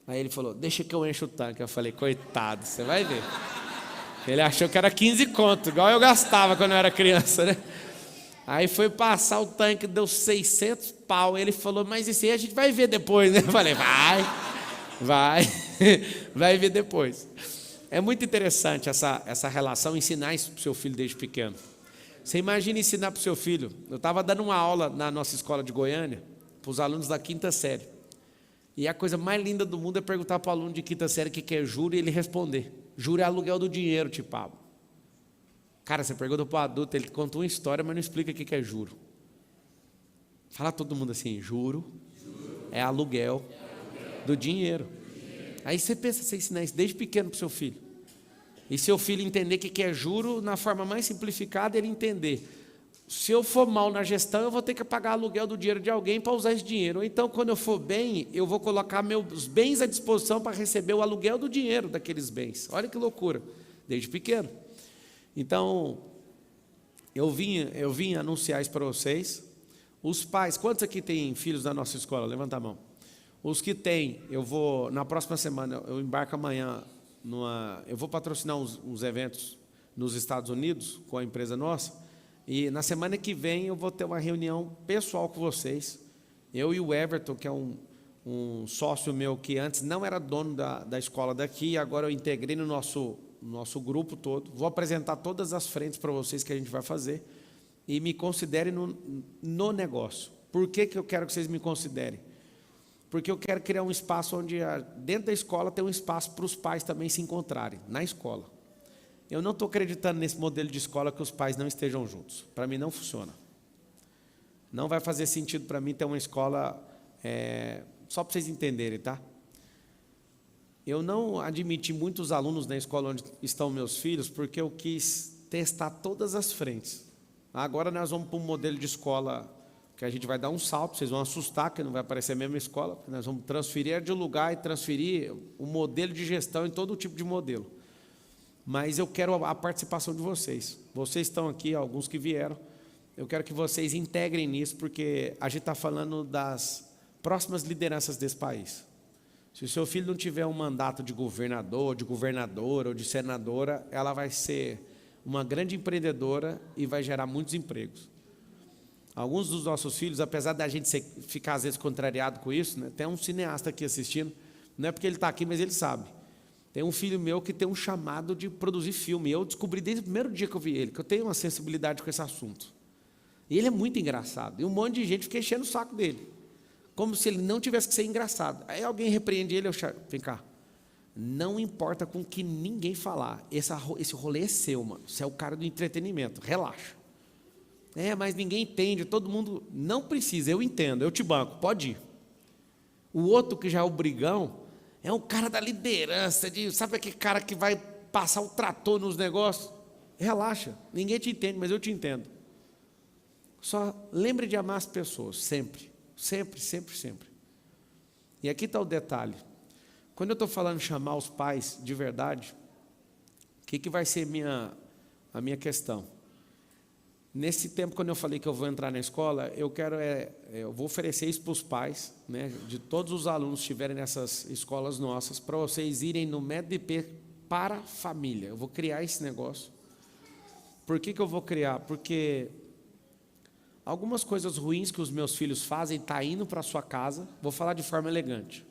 Aí ele falou, deixa que eu encho o tanque. Eu falei, coitado, você vai ver. Ele achou que era 15 conto, igual eu gastava quando eu era criança, né? Aí foi passar o tanque, deu 600 pau. Ele falou, mas isso aí a gente vai ver depois, né? Eu falei, vai ver depois. É muito interessante essa relação, ensinar isso para o seu filho desde pequeno. Você imagina ensinar para o seu filho. Eu estava dando uma aula na nossa escola de Goiânia, para os alunos da 5ª série. E a coisa mais linda do mundo é perguntar para o aluno de 5ª série o que é juro e ele responder. Juro é aluguel do dinheiro, tipo Pablo. Cara, você pergunta para o adulto, ele conta uma história, mas não explica o que é juro. Fala todo mundo assim, juro é aluguel do dinheiro. Aí você pensa, você ensinar isso desde pequeno para o seu filho. E seu filho entender o que é juro, na forma mais simplificada, ele entender. Se eu for mal na gestão, eu vou ter que pagar aluguel do dinheiro de alguém para usar esse dinheiro. Ou então, quando eu for bem, eu vou colocar meus bens à disposição para receber o aluguel do dinheiro daqueles bens. Olha que loucura, desde pequeno. Então, eu vim anunciar isso para vocês. Os pais, quantos aqui têm filhos da nossa escola? Levanta a mão. Os que têm, eu vou, na próxima semana, eu embarco amanhã, eu vou patrocinar uns eventos nos Estados Unidos, com a empresa nossa, E na semana que vem eu vou ter uma reunião pessoal com vocês. Eu e o Everton, que é um sócio meu que antes não era dono da escola daqui, agora eu integrei no nosso grupo todo. Vou apresentar todas as frentes para vocês que a gente vai fazer. E me considerem no negócio. Por que eu quero que vocês me considerem? Porque eu quero criar um espaço onde, dentro da escola, tem um espaço para os pais também se encontrarem, na escola. Eu não estou acreditando nesse modelo de escola que os pais não estejam juntos. Para mim não funciona. Não vai fazer sentido para mim ter uma escola, só para vocês entenderem, tá? Eu não admiti muitos alunos na escola onde estão meus filhos, porque eu quis testar todas as frentes. Agora nós vamos para um modelo de escola que a gente vai dar um salto, vocês vão assustar, que não vai aparecer a mesma escola, nós vamos transferir de lugar e transferir o modelo de gestão em todo tipo de modelo. Mas eu quero a participação de vocês. Vocês estão aqui, alguns que vieram, eu quero que vocês integrem nisso, porque a gente está falando das próximas lideranças desse país. Se o seu filho não tiver um mandato de governador, de governadora ou de senadora, ela vai ser uma grande empreendedora e vai gerar muitos empregos. Alguns dos nossos filhos, apesar da gente ficar às vezes contrariado com isso, né, tem um cineasta aqui assistindo, não é porque ele está aqui, mas ele sabe. Tem um filho meu que tem um chamado de produzir filme. Eu descobri desde o primeiro dia que eu vi ele, que eu tenho uma sensibilidade com esse assunto. E ele é muito engraçado. E um monte de gente fica enchendo o saco dele, como se ele não tivesse que ser engraçado. Aí alguém repreende ele, vem cá. Não importa com que ninguém falar, esse rolê é seu, mano. Você é o cara do entretenimento, relaxa. Mas ninguém entende, todo mundo... Não precisa, eu entendo, eu te banco, pode ir. O outro que já é o brigão, é um cara da liderança, sabe aquele cara que vai passar o trator nos negócios? Relaxa, ninguém te entende, mas eu te entendo. Só lembre de amar as pessoas, sempre, sempre, sempre, sempre. E aqui está o detalhe. Quando eu estou falando chamar os pais de verdade, o que vai ser a minha questão? Nesse tempo, quando eu falei que eu vou entrar na escola, eu vou oferecer isso para os pais, né, de todos os alunos que estiverem nessas escolas nossas, para vocês irem no MEDP para a família. Eu vou criar esse negócio. Por que eu vou criar? Porque algumas coisas ruins que os meus filhos fazem está indo para a sua casa, vou falar de forma elegante.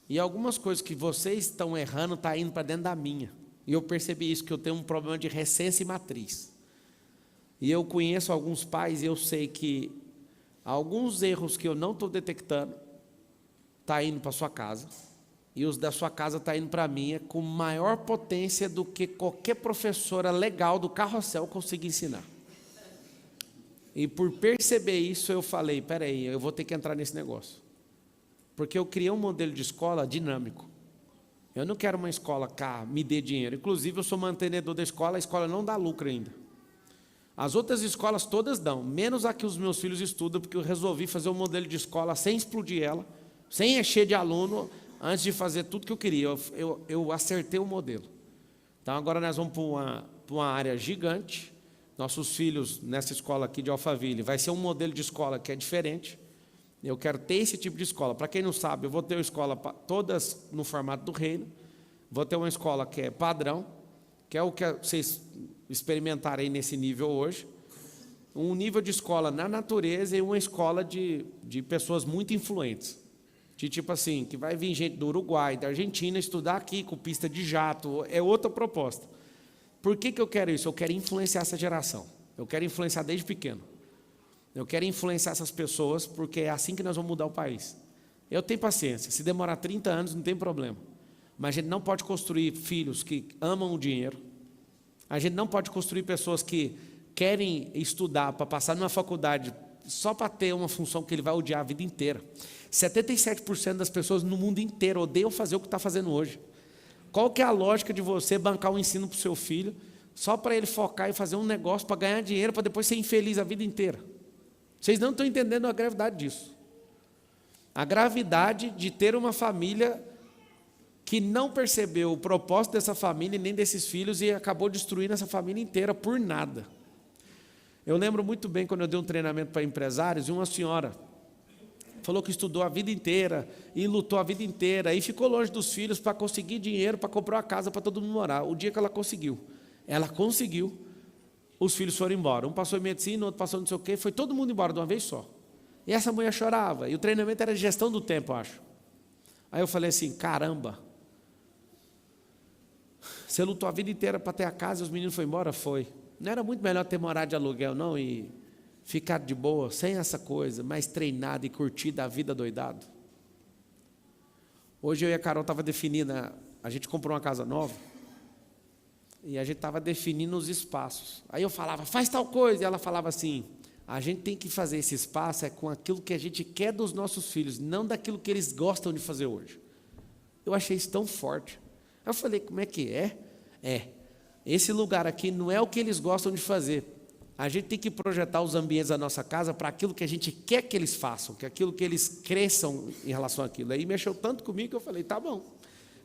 E algumas coisas que vocês estão errando está indo para dentro da minha. E eu percebi isso, que eu tenho um problema de recência e matriz. E eu conheço alguns pais e eu sei que alguns erros que eu não estou detectando está indo para a sua casa. E os da sua casa está indo para a minha com maior potência do que qualquer professora legal do carrossel consiga ensinar. E por perceber isso, eu falei, peraí, eu vou ter que entrar nesse negócio. Porque eu criei um modelo de escola dinâmico. Eu não quero uma escola que me dê dinheiro. Inclusive, eu sou mantenedor da escola, a escola não dá lucro ainda. As outras escolas todas dão, menos a que os meus filhos estudam, porque eu resolvi fazer um modelo de escola sem explodir ela, sem encher de aluno, antes de fazer tudo que eu queria. Eu acertei o modelo. Então, agora nós vamos para uma área gigante. Nossos filhos, nessa escola aqui de Alphaville, vai ser um modelo de escola que é diferente. Eu quero ter esse tipo de escola. Para quem não sabe, eu vou ter uma escola todas no formato do reino. Vou ter uma escola que é padrão, que é o que vocês experimentarem nesse nível hoje. Um nível de escola na natureza e uma escola de pessoas muito influentes. De tipo assim, que vai vir gente do Uruguai, da Argentina, estudar aqui com pista de jato. É outra proposta. Por que eu quero isso? Eu quero influenciar essa geração. Eu quero influenciar desde pequeno. Eu quero influenciar essas pessoas, porque é assim que nós vamos mudar o país. Eu tenho paciência. Se demorar 30 anos, não tem problema. Mas a gente não pode construir filhos que amam o dinheiro. A gente não pode construir pessoas que querem estudar para passar numa faculdade só para ter uma função que ele vai odiar a vida inteira. 77% das pessoas no mundo inteiro odeiam fazer o que está fazendo hoje. Qual que é a lógica de você bancar um ensino para o seu filho só para ele focar e fazer um negócio para ganhar dinheiro, para depois ser infeliz a vida inteira? Vocês não estão entendendo a gravidade disso. A gravidade de ter uma família que não percebeu o propósito dessa família e nem desses filhos e acabou destruindo essa família inteira por nada. Eu lembro muito bem quando eu dei um treinamento para empresários e uma senhora falou que estudou a vida inteira e lutou a vida inteira e ficou longe dos filhos para conseguir dinheiro para comprar uma casa para todo mundo morar. O dia que ela conseguiu, os filhos foram embora. Um passou em medicina, outro passou não sei o quê, foi todo mundo embora de uma vez só. E essa mulher chorava, e o treinamento era de gestão do tempo, eu acho. Aí eu falei assim, caramba, você lutou a vida inteira para ter a casa e os meninos foram embora? Foi. Não era muito melhor ter morado de aluguel, não, e ficar de boa, sem essa coisa, mais treinado e curtido a vida doidado? Hoje eu e a Carol estava definindo, a gente comprou uma casa nova, e a gente estava definindo os espaços. Aí eu falava, faz tal coisa, e ela falava assim, a gente tem que fazer esse espaço com aquilo que a gente quer dos nossos filhos, não daquilo que eles gostam de fazer hoje. Eu achei isso tão forte. Aí eu falei, como é que é? Esse lugar aqui não é o que eles gostam de fazer. A gente tem que projetar os ambientes da nossa casa para aquilo que a gente quer que eles façam, que aquilo que eles cresçam em relação àquilo. Aí mexeu tanto comigo que eu falei, tá bom,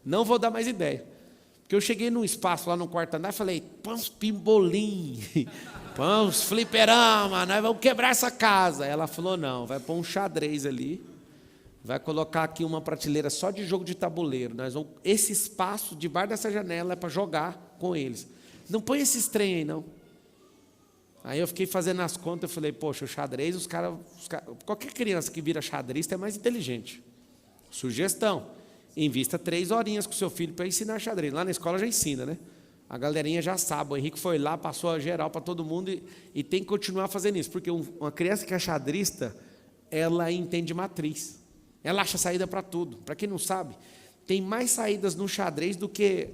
não vou dar mais ideia. Porque eu cheguei num espaço lá no quarto andar e falei, põe uns pimbolim, põe uns fliperama, nós vamos quebrar essa casa. Ela falou, não, vai pôr um xadrez ali, vai colocar aqui uma prateleira só de jogo de tabuleiro. Esse espaço debaixo dessa janela é para jogar com eles. Não põe esses trem aí, não. Aí eu fiquei fazendo as contas, eu falei, poxa, o xadrez, os caras, qualquer criança que vira xadrista é mais inteligente. Sugestão, invista 3 horinhas com o seu filho para ensinar xadrez. Lá na escola já ensina, né? A galerinha já sabe, o Henrique foi lá, passou a geral para todo mundo e tem que continuar fazendo isso, porque uma criança que é xadrista, ela entende matriz, ela acha saída para tudo. Para quem não sabe, tem mais saídas no xadrez do que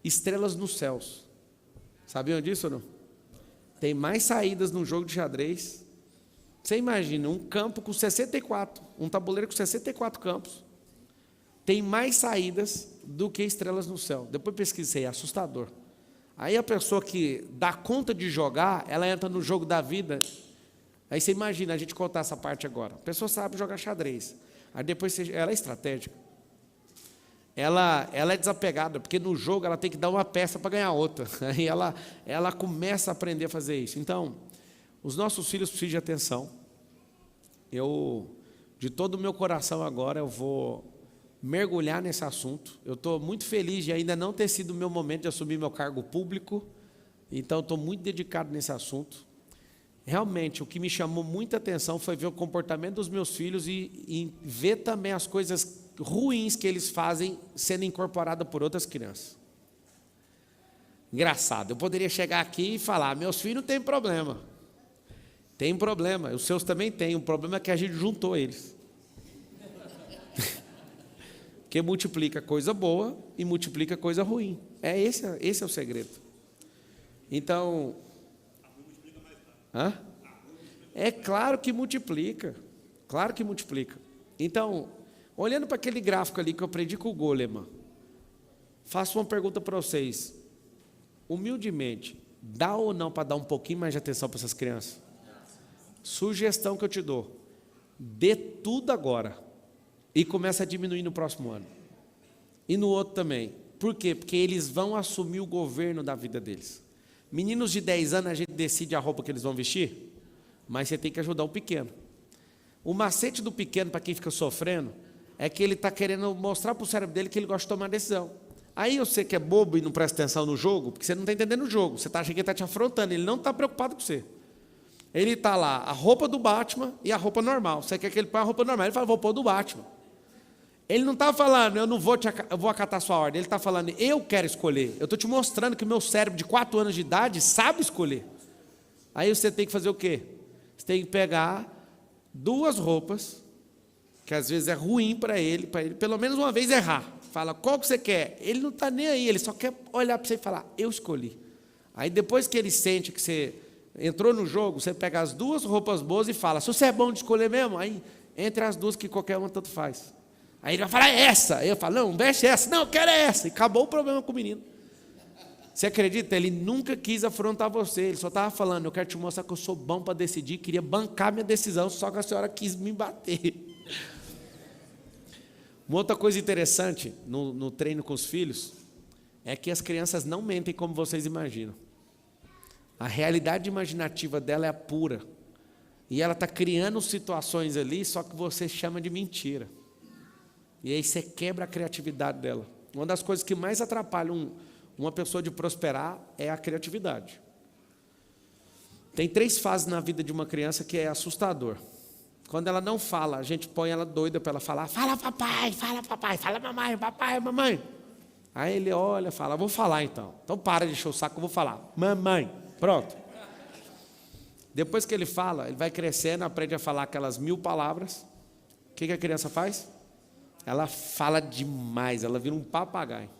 estrelas nos céus. Sabiam disso ou não? Tem mais saídas no jogo de xadrez. Você imagina, um campo com 64, um tabuleiro com 64 campos, tem mais saídas do que estrelas no céu. Depois pesquisei, é assustador. Aí a pessoa que dá conta de jogar, ela entra no jogo da vida. Aí você imagina, a gente contar essa parte agora. A pessoa sabe jogar xadrez. Aí depois ela é estratégica. Ela é desapegada, porque no jogo ela tem que dar uma peça para ganhar outra. Aí ela começa a aprender a fazer isso. Então, os nossos filhos precisam de atenção. De todo o meu coração agora, eu vou mergulhar nesse assunto. Eu estou muito feliz de ainda não ter sido o meu momento de assumir meu cargo público. Então, estou muito dedicado nesse assunto. Realmente, o que me chamou muita atenção foi ver o comportamento dos meus filhos e ver também as coisas ruins que eles fazem sendo incorporadas por outras crianças. Engraçado, eu poderia chegar aqui e falar, meus filhos têm problema. Tem problema, os seus também têm. O problema é que a gente juntou eles. Porque multiplica coisa boa e multiplica coisa ruim. Esse é o segredo. Então... É claro que multiplica. Claro que multiplica. Então... Olhando para aquele gráfico ali que eu aprendi com o Goleman, faço uma pergunta para vocês. Humildemente, dá ou não para dar um pouquinho mais de atenção para essas crianças? Sugestão que eu te dou. Dê tudo agora e começa a diminuir no próximo ano. E no outro também. Por quê? Porque eles vão assumir o governo da vida deles. Meninos de 10 anos, a gente decide a roupa que eles vão vestir, mas você tem que ajudar o pequeno. O macete do pequeno, para quem fica sofrendo, é que ele está querendo mostrar para o cérebro dele que ele gosta de tomar decisão. Aí você que é bobo e não presta atenção no jogo, porque você não está entendendo o jogo, você acha que ele está te afrontando, ele não está preocupado com você. Ele está lá, a roupa do Batman e a roupa normal. Você quer que ele põe a roupa normal, ele fala, vou pôr do Batman. Ele não está falando, eu vou acatar sua ordem, ele está falando, eu quero escolher. Eu estou te mostrando que o meu cérebro de 4 anos de idade sabe escolher. Aí você tem que fazer o quê? Você tem que pegar 2 roupas, que às vezes é ruim para ele pelo menos uma vez errar. Fala, qual que você quer? Ele não está nem aí, ele só quer olhar para você e falar, eu escolhi. Aí depois que ele sente que você entrou no jogo, você pega as 2 roupas boas e fala, se você é bom de escolher mesmo, aí entre as 2 que qualquer uma tanto faz. Aí ele vai falar, é essa. Aí eu falo, não, veste essa. Não, eu quero essa. E acabou o problema com o menino. Você acredita? Ele nunca quis afrontar você, ele só estava falando, eu quero te mostrar que eu sou bom para decidir, queria bancar minha decisão, só que a senhora quis me bater. Uma outra coisa interessante no treino com os filhos é que as crianças não mentem como vocês imaginam. A realidade imaginativa dela é pura. E ela está criando situações ali, só que você chama de mentira. E aí você quebra a criatividade dela. Uma das coisas que mais atrapalham uma pessoa de prosperar é a criatividade. Tem 3 fases na vida de uma criança que é assustador. Quando ela não fala, a gente põe ela doida para ela falar: fala papai, fala mamãe, papai, mamãe. Aí ele olha e fala: vou falar então. Então para de encher o saco, eu vou falar. Mamãe, pronto. Depois que ele fala, ele vai crescendo, aprende a falar aquelas 1000 palavras. O que a criança faz? Ela fala demais, ela vira um papagaio.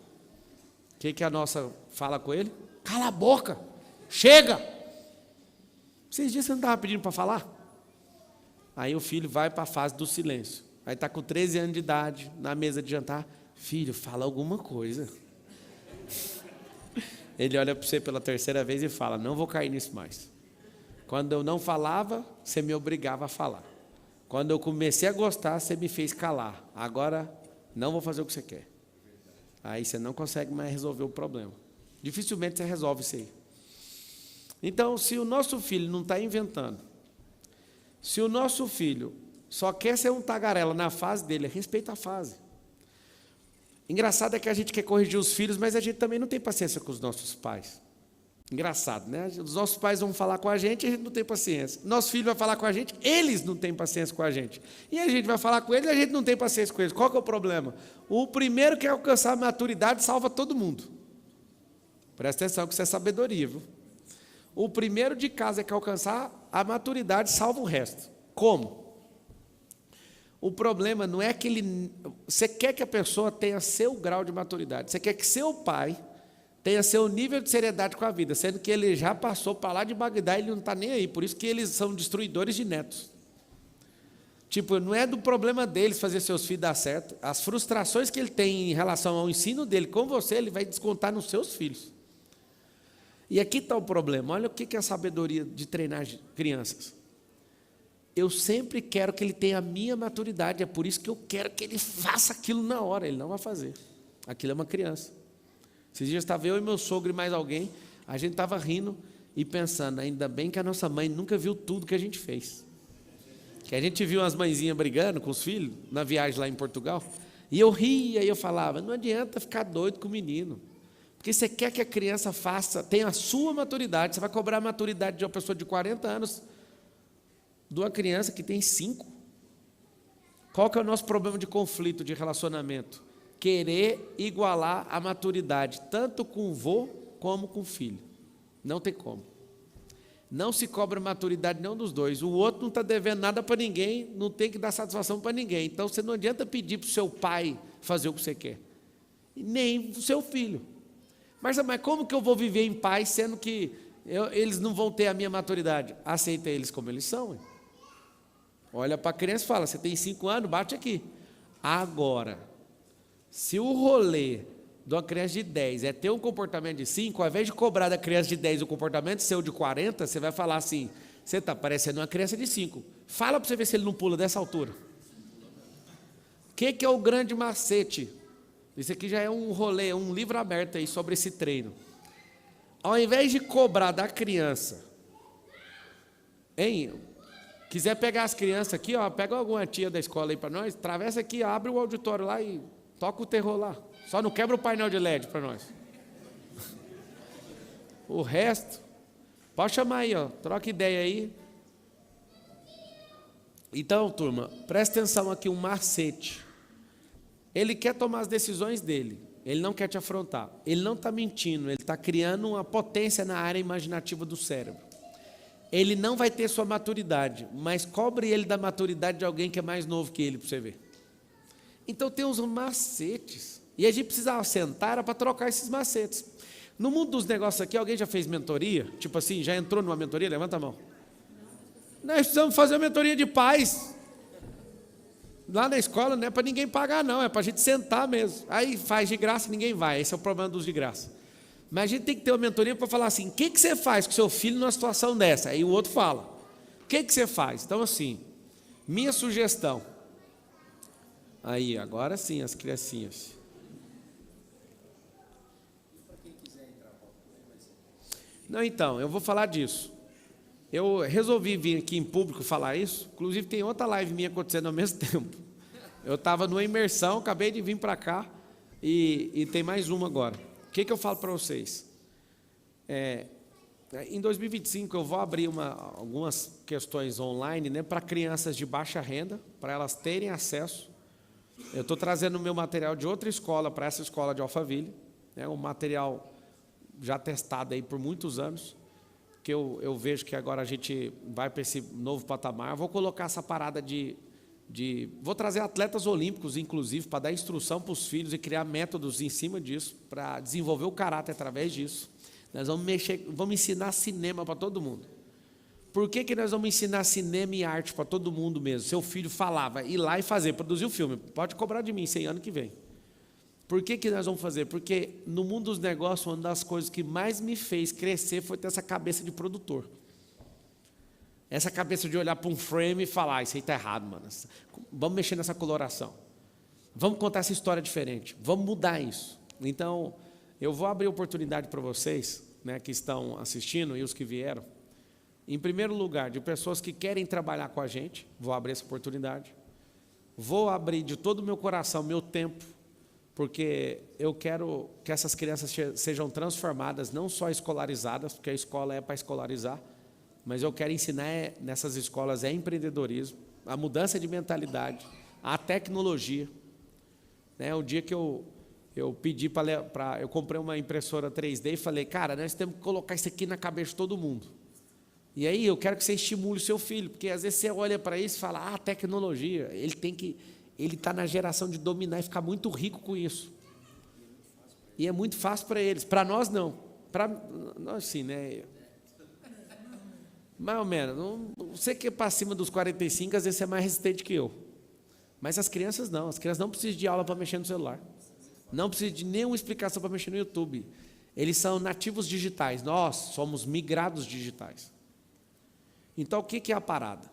O que a nossa fala com ele? Cala a boca, chega. Esses dias você não estava pedindo para falar? Aí o filho vai para a fase do silêncio. Aí está com 13 anos de idade, na mesa de jantar. Filho, fala alguma coisa. Ele olha para você pela 3ª vez e fala: não vou cair nisso mais. Quando eu não falava, você me obrigava a falar. Quando eu comecei a gostar, você me fez calar. Agora, não vou fazer o que você quer. Aí você não consegue mais resolver o problema. Dificilmente você resolve isso aí. Então, se o nosso filho não está inventando, se o nosso filho só quer ser um tagarela na fase dele, respeita a fase. Engraçado é que a gente quer corrigir os filhos, mas a gente também não tem paciência com os nossos pais. Engraçado, né? Os nossos pais vão falar com a gente não tem paciência. Nosso filho vai falar com a gente, eles não têm paciência com a gente. E a gente vai falar com eles, a gente não tem paciência com eles. Qual que é o problema? O primeiro que alcançar a maturidade salva todo mundo. Presta atenção que isso é sabedoria, viu? O primeiro de casa que alcançar a maturidade salva o resto. Como? O problema não é que ele... Você quer que a pessoa tenha seu grau de maturidade. Você quer que seu pai tenha seu nível de seriedade com a vida, sendo que ele já passou para lá de Bagdá e ele não está nem aí. Por isso que eles são destruidores de netos. Tipo, não é do problema deles fazer seus filhos dar certo. As frustrações que ele tem em relação ao ensino dele com você, ele vai descontar nos seus filhos. E aqui está o problema. Olha o que é a sabedoria de treinar crianças. Eu sempre quero que ele tenha a minha maturidade. É por isso que eu quero que ele faça aquilo na hora. Ele não vai fazer. Aquilo é uma criança. Esses dias estava eu e meu sogro e mais alguém. A gente estava rindo e pensando: ainda bem que a nossa mãe nunca viu tudo que a gente fez. Que a gente viu as mãezinhas brigando com os filhos na viagem lá em Portugal. E eu ria e eu falava: não adianta ficar doido com o menino. Porque você quer que a criança tenha a sua maturidade. Você vai cobrar a maturidade de uma pessoa de 40 anos de uma criança que tem 5. Qual que é o nosso problema de conflito, de relacionamento? Querer igualar a maturidade, tanto com o vô como com o filho. Não tem como. Não se cobra maturidade nenhum dos dois. O outro não está devendo nada para ninguém, não tem que dar satisfação para ninguém. Então, você não adianta pedir para o seu pai fazer o que você quer. Nem o seu filho. Mas como que eu vou viver em paz, sendo que eles não vão ter a minha maturidade? Aceita eles como eles são. Hein? Olha para a criança e fala: você tem 5 anos, bate aqui. Agora, se o rolê de uma criança de 10 é ter um comportamento de 5, ao invés de cobrar da criança de 10 o comportamento seu de 40, você vai falar assim: você está parecendo uma criança de 5. Fala para você ver se ele não pula dessa altura. O que é o grande macete? Isso aqui já é um rolê, um livro aberto aí sobre esse treino. Ao invés de cobrar da criança, quiser pegar as crianças aqui, ó, pega alguma tia da escola aí para nós, atravessa aqui, abre o auditório lá e toca o terror lá. Só não quebra o painel de LED para nós. O resto, pode chamar aí, ó, troca ideia aí. Então, turma, presta atenção aqui, um macete. Ele quer tomar as decisões dele. Ele não quer te afrontar. Ele não está mentindo. Ele está criando uma potência na área imaginativa do cérebro. Ele não vai ter sua maturidade, mas cobre ele da maturidade de alguém que é mais novo que ele, para você ver. Então tem uns macetes. E a gente precisava sentar para trocar esses macetes. No mundo dos negócios aqui, alguém já fez mentoria? Tipo assim, já entrou numa mentoria? Levanta a mão. Nós precisamos fazer uma mentoria de pais. Lá na escola não é para ninguém pagar, não, é para a gente sentar mesmo. Aí faz de graça, ninguém vai. Esse é o problema dos de graça. Mas a gente tem que ter uma mentoria para falar assim: o que você faz com seu filho numa situação dessa? Aí o outro fala: o que você faz? Então, assim, minha sugestão. Aí, agora sim, as criancinhas. Não, então, eu vou falar disso. Eu resolvi vir aqui em público falar isso. Inclusive tem outra live minha acontecendo ao mesmo tempo. Eu estava numa imersão, acabei de vir para cá e tem mais uma agora. O que eu falo para vocês? Em 2025 eu vou abrir algumas questões online, né, para crianças de baixa renda, para elas terem acesso. Eu estou trazendo o meu material de outra escola para essa escola de Alphaville, né, um material já testado aí por muitos anos, que eu vejo que agora a gente vai para esse novo patamar. Eu vou colocar essa parada vou trazer atletas olímpicos, inclusive, para dar instrução para os filhos e criar métodos em cima disso, para desenvolver o caráter através disso. Nós vamos ensinar cinema para todo mundo. Por que nós vamos ensinar cinema e arte para todo mundo mesmo? Seu filho falava, ir lá e fazer, produzir o filme. Pode cobrar de mim, 100 ano que vem. Por que nós vamos fazer? Porque no mundo dos negócios, uma das coisas que mais me fez crescer foi ter essa cabeça de produtor. Essa cabeça de olhar para um frame e falar, isso aí está errado, mano. Vamos mexer nessa coloração. Vamos contar essa história diferente. Vamos mudar isso. Então, eu vou abrir oportunidade para vocês, né, que estão assistindo e os que vieram. Em primeiro lugar, de pessoas que querem trabalhar com a gente, vou abrir essa oportunidade. Vou abrir de todo o meu coração, meu tempo, porque eu quero que essas crianças sejam transformadas, não só escolarizadas, porque a escola é para escolarizar, mas eu quero ensinar nessas escolas empreendedorismo, a mudança de mentalidade, a tecnologia. Né? O dia que eu pedi eu comprei uma impressora 3D e falei, cara, nós temos que colocar isso aqui na cabeça de todo mundo. E aí eu quero que você estimule o seu filho, porque às vezes você olha para isso e fala, tecnologia, ele está na geração de dominar e ficar muito rico com isso. E é muito fácil para eles, para nós não. Para nós sim, né? Mais ou menos, você que é para cima dos 45, às vezes você é mais resistente que eu. Mas as crianças não precisam de aula para mexer no celular. Não precisam de nenhuma explicação para mexer no YouTube. Eles são nativos digitais, nós somos migrados digitais. Então, o que é a parada?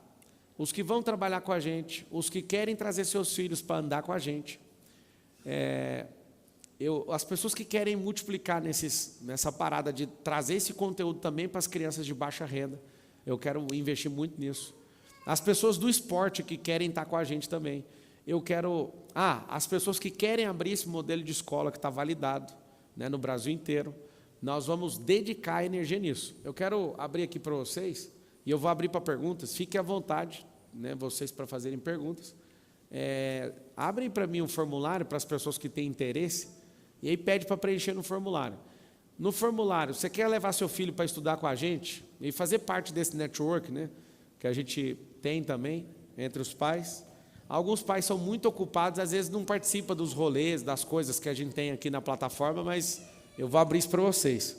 Os que vão trabalhar com a gente, os que querem trazer seus filhos para andar com a gente, as pessoas que querem multiplicar nessa parada de trazer esse conteúdo também para as crianças de baixa renda, eu quero investir muito nisso. As pessoas do esporte que querem estar com a gente também. As pessoas que querem abrir esse modelo de escola que está validado, né, no Brasil inteiro, nós vamos dedicar energia nisso. Eu quero abrir aqui para vocês, e eu vou abrir para perguntas, fiquem à vontade, né, vocês para fazerem perguntas. Abrem para mim um formulário para as pessoas que têm interesse, e aí pede para preencher no formulário. No formulário, você quer levar seu filho para estudar com a gente e fazer parte desse network, né, que a gente tem também entre os pais. Alguns pais são muito ocupados, às vezes não participam dos rolês, das coisas que a gente tem aqui na plataforma, mas eu vou abrir isso para vocês.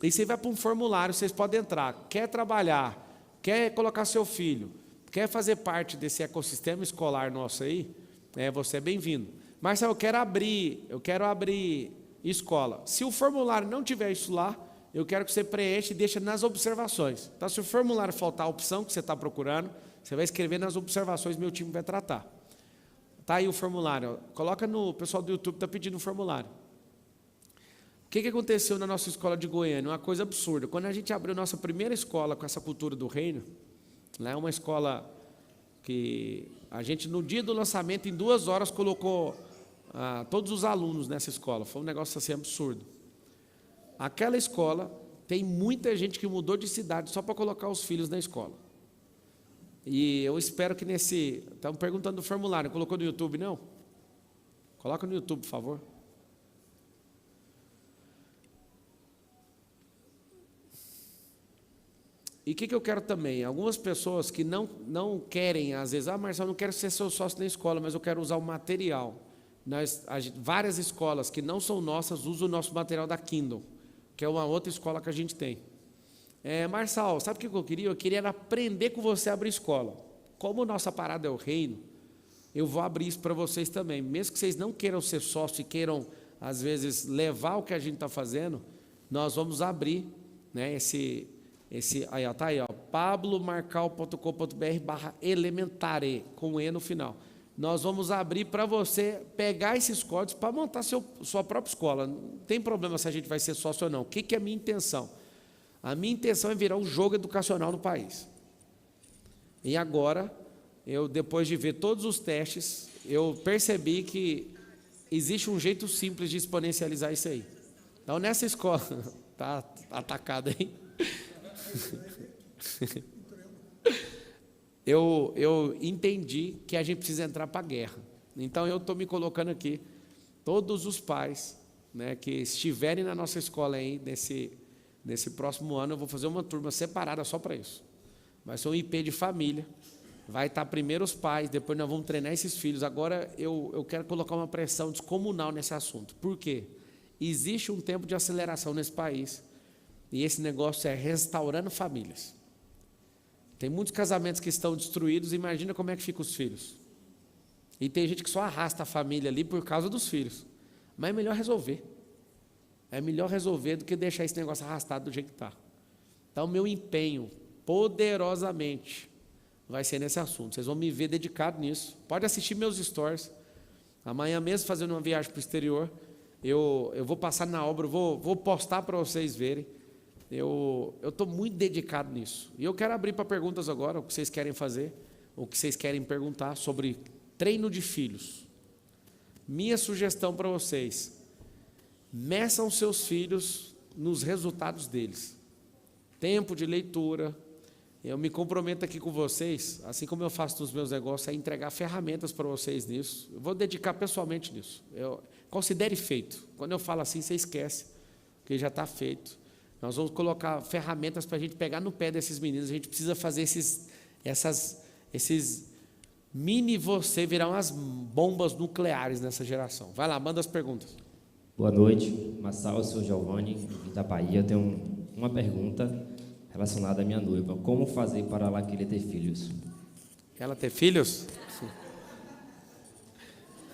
E você vai para um formulário, vocês podem entrar. Quer trabalhar, quer colocar seu filho, quer fazer parte desse ecossistema escolar nosso aí, você é bem-vindo. Marcelo, eu quero abrir escola. Se o formulário não tiver isso lá, eu quero que você preencha e deixe nas observações. Então, se o formulário faltar a opção que você está procurando, você vai escrever nas observações, meu time vai tratar. Está aí o formulário. Coloca o pessoal do YouTube está pedindo o formulário. O que aconteceu na nossa escola de Goiânia? Uma coisa absurda. Quando a gente abriu nossa primeira escola com essa cultura do reino, lá é uma escola que a gente, no dia do lançamento, em 2 horas, colocou todos os alunos nessa escola. Foi um negócio assim absurdo. Aquela escola, tem muita gente que mudou de cidade só para colocar os filhos na escola. E eu espero que estão perguntando do formulário, colocou no YouTube, não? Coloca no YouTube, por favor. E o que eu quero também? Algumas pessoas que não querem, às vezes, Marcelo, eu não quero ser seu sócio na escola, mas eu quero usar o material. Várias escolas que não são nossas usam o nosso material da Kindle, que é uma outra escola que a gente tem. Marçal, sabe o que eu queria? Eu queria aprender com você a abrir escola. Como nossa parada é o reino, eu vou abrir isso para vocês também. Mesmo que vocês não queiram ser sócios e queiram, às vezes, levar o que a gente está fazendo, nós vamos abrir, né, aí, ó, tá aí, ó, pablomarcal.com.br/elementare, com E no final. Nós vamos abrir para você pegar esses códigos para montar sua própria escola. Não tem problema se a gente vai ser sócio ou não. O que é a minha intenção? A minha intenção é virar um jogo educacional no país. E agora, depois de ver todos os testes, eu percebi que existe um jeito simples de exponencializar isso aí. Então, nessa escola, Tá atacado aí. Eu entendi que a gente precisa entrar para a guerra. Então, eu estou me colocando aqui. Todos os pais, né, que estiverem na nossa escola aí, nesse próximo ano, eu vou fazer uma turma separada só para isso. Vai ser um IP de família. Vai estar primeiro os pais, depois nós vamos treinar esses filhos. Agora, eu quero colocar uma pressão descomunal nesse assunto. Por quê? Existe um tempo de aceleração nesse país. E esse negócio é restaurando famílias. Tem muitos casamentos que estão destruídos. Imagina como é que ficam os filhos. E tem gente que só arrasta a família ali por causa dos filhos. Mas é melhor resolver. É melhor resolver do que deixar esse negócio arrastado do jeito que está. Então, meu empenho, poderosamente, vai ser nesse assunto. Vocês vão me ver dedicado nisso. Pode assistir meus stories. Amanhã mesmo, fazendo uma viagem para o exterior, eu vou passar na obra, vou postar para vocês verem. Eu estou muito dedicado nisso. E eu quero abrir para perguntas agora, o que vocês querem fazer, o que vocês querem perguntar sobre treino de filhos. Minha sugestão para vocês: meçam seus filhos nos resultados deles. Tempo de leitura. Eu me comprometo aqui com vocês, assim como eu faço nos meus negócios, a entregar ferramentas para vocês nisso. Eu vou dedicar pessoalmente nisso. Considere feito. Quando eu falo assim, você esquece, porque já está feito. Nós vamos colocar ferramentas para a gente pegar no pé desses meninos. A gente precisa fazer esses mini você virar umas bombas nucleares nessa geração. Vai lá, manda as perguntas. Boa noite, Massal, eu sou Giovanni, da Bahia. Eu tenho uma pergunta relacionada à minha noiva. Como fazer para ela querer ter filhos? Ela ter filhos?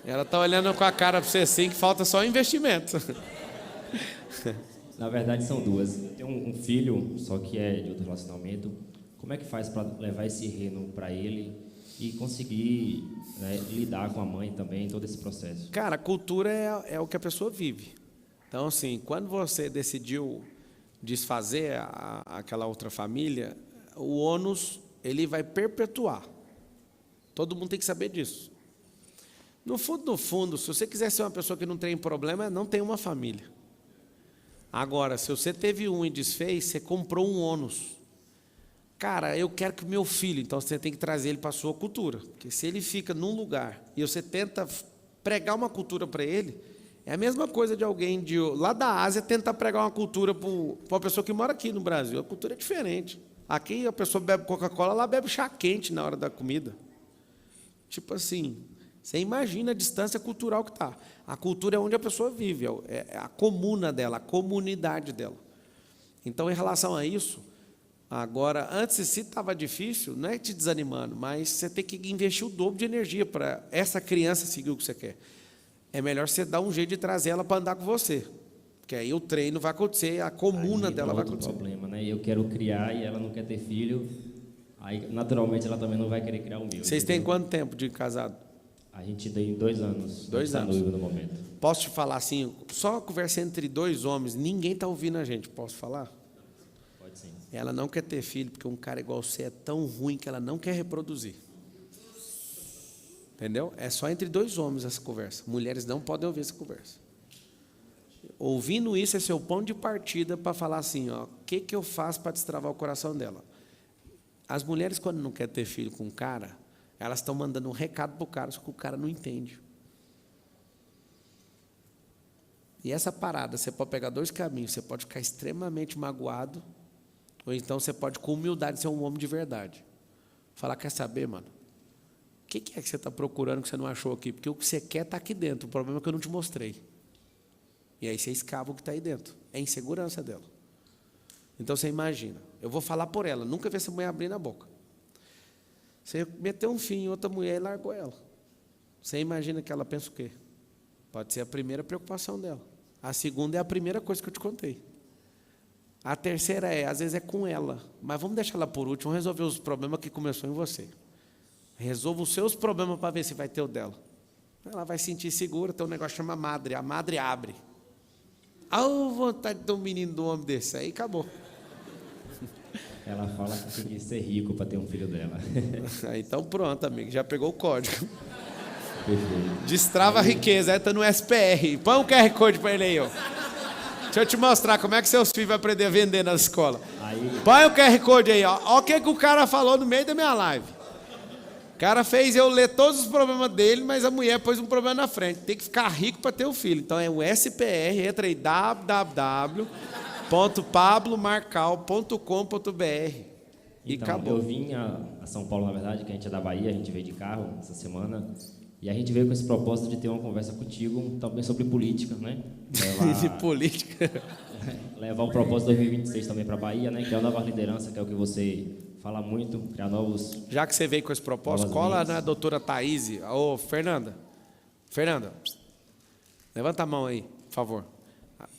Ela está olhando com a cara para você assim, que falta só investimento. Na verdade, são duas. Tem um filho, só que é de outro relacionamento. Como é que faz para levar esse reino para ele e conseguir, né, lidar com a mãe também, todo esse processo? Cara, a cultura é o que a pessoa vive. Então, assim, quando você decidiu desfazer aquela outra família, o ônus, ele vai perpetuar. Todo mundo tem que saber disso. No fundo, se você quiser ser uma pessoa que não tem problema, não tem uma família. Agora, se você teve um e desfez, você comprou um ônus. Cara, eu quero que o meu filho, então você tem que trazer ele para a sua cultura. Porque se ele fica num lugar e você tenta pregar uma cultura para ele, é a mesma coisa de alguém lá da Ásia tentar pregar uma cultura para uma pessoa que mora aqui no Brasil. A cultura é diferente. Aqui a pessoa bebe Coca-Cola, lá bebe chá quente na hora da comida. Tipo assim, você imagina a distância cultural que está. A cultura é onde a pessoa vive, é a comuna dela, a comunidade dela. Então, em relação a isso, agora, antes, se estava difícil, não é te desanimando, mas você tem que investir o dobro de energia para essa criança seguir o que você quer. É melhor você dar um jeito de trazer ela para andar com você, porque aí o treino vai acontecer, a comuna aí dela vai acontecer. Problema, né? Eu quero criar e ela não quer ter filho, aí naturalmente ela também não vai querer criar o meu. Vocês têm quanto tempo de casado? A gente tem 2 anos. 2 anos. Noivo no momento. Posso te falar assim, só uma conversa entre 2 homens, ninguém está ouvindo a gente, posso falar? Pode sim. Ela não quer ter filho porque um cara igual você é tão ruim que ela não quer reproduzir. Entendeu? É só entre 2 homens essa conversa. Mulheres não podem ouvir essa conversa. Ouvindo isso é seu ponto de partida para falar assim, ó, o que eu faço para destravar o coração dela? As mulheres, quando não querem ter filho com um cara, elas estão mandando um recado para o cara, só que o cara não entende. E essa parada, você pode pegar 2 caminhos. Você pode ficar extremamente magoado, ou então você pode, com humildade, ser um homem de verdade. Falar, quer saber, mano? O que é que você está procurando que você não achou aqui? Porque o que você quer está aqui dentro. O problema é que eu não te mostrei. E aí você escava o que está aí dentro. É a insegurança dela. Então você imagina. Eu vou falar por ela. Nunca vi essa mulher abrir na boca. Você meteu um fim em outra mulher e largou ela. Você imagina que ela pensa o quê? Pode ser a primeira preocupação dela. A segunda é a primeira coisa que eu te contei. A terceira às vezes é com ela. Mas vamos deixar ela por último, vamos resolver os problemas que começou em você. Resolva os seus problemas para ver se vai ter o dela. Ela vai sentir segura, tem um negócio que chama madre. A madre abre. A vontade de ter um menino de um homem desse. Aí acabou. Ela fala que tem que ser rico para ter um filho dela. Então pronto, amigo. Já pegou o código. Perfeito. Destrava a riqueza. Está no SPR. Põe um QR Code para ele aí. Ó. Deixa eu te mostrar como é que seus filhos vão aprender a vender na escola. Aí, Põe o QR Code aí, ó. Olha o que o cara falou no meio da minha live. O cara fez eu ler todos os problemas dele, mas a mulher pôs um problema na frente. Tem que ficar rico para ter o filho. Então é o SPR, entra aí, www.pablomarcal.com.br e então, acabou. eu vim a São Paulo, na verdade, que a gente é da Bahia, a gente veio de carro essa semana, e a gente veio com esse propósito de ter uma conversa contigo, também sobre política, né? De política. Levar o propósito 2026 também para a Bahia, né? Criar nova liderança, que é o que você fala muito, criar novos... Já que você veio com esse propósito, Novas cola mentes. na doutora Thaís. Ô, Fernanda. Fernanda, levanta a mão aí, por favor.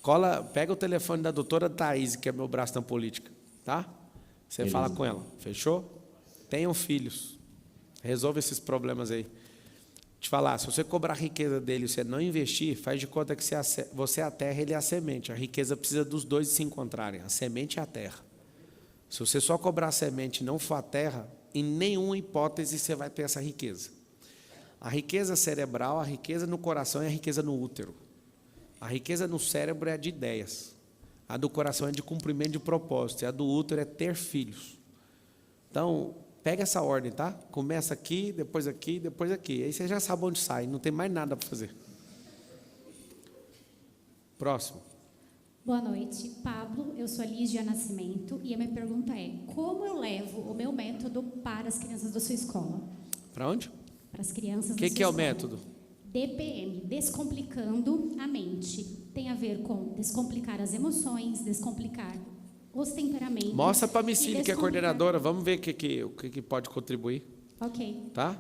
Cola, pega o telefone da doutora Thaís, que é meu braço na política, tá? Você Beleza. fala com ela, fechou? Tenham filhos. Resolva esses problemas aí. Te falar, se você cobrar a riqueza dele e você não investir, faz de conta que você é a terra e ele é a semente. A riqueza precisa dos dois se encontrarem, a semente e a terra. Se você só cobrar a semente e não for a terra, em nenhuma hipótese você vai ter essa riqueza. A riqueza cerebral, a riqueza no coração e a riqueza no útero. A riqueza no cérebro é a de ideias. A do coração é de cumprimento de propósito. E a do útero é ter filhos. Então, pega essa ordem, tá? Começa aqui, depois aqui, depois aqui. Aí você já sabe onde sai, não tem mais nada para fazer. Próximo. Boa noite, Pablo. Eu sou a Lígia Nascimento e a minha pergunta é: como eu levo o meu método para as crianças da sua escola? Para onde? Para as crianças O da que, sua que é o escola. método? DPM, Descomplicando a Mente. Tem a ver com descomplicar as emoções, descomplicar os temperamentos. Mostra para a e Micília, que é descomplicar- coordenadora. Vamos ver o que pode contribuir, Ok, tá?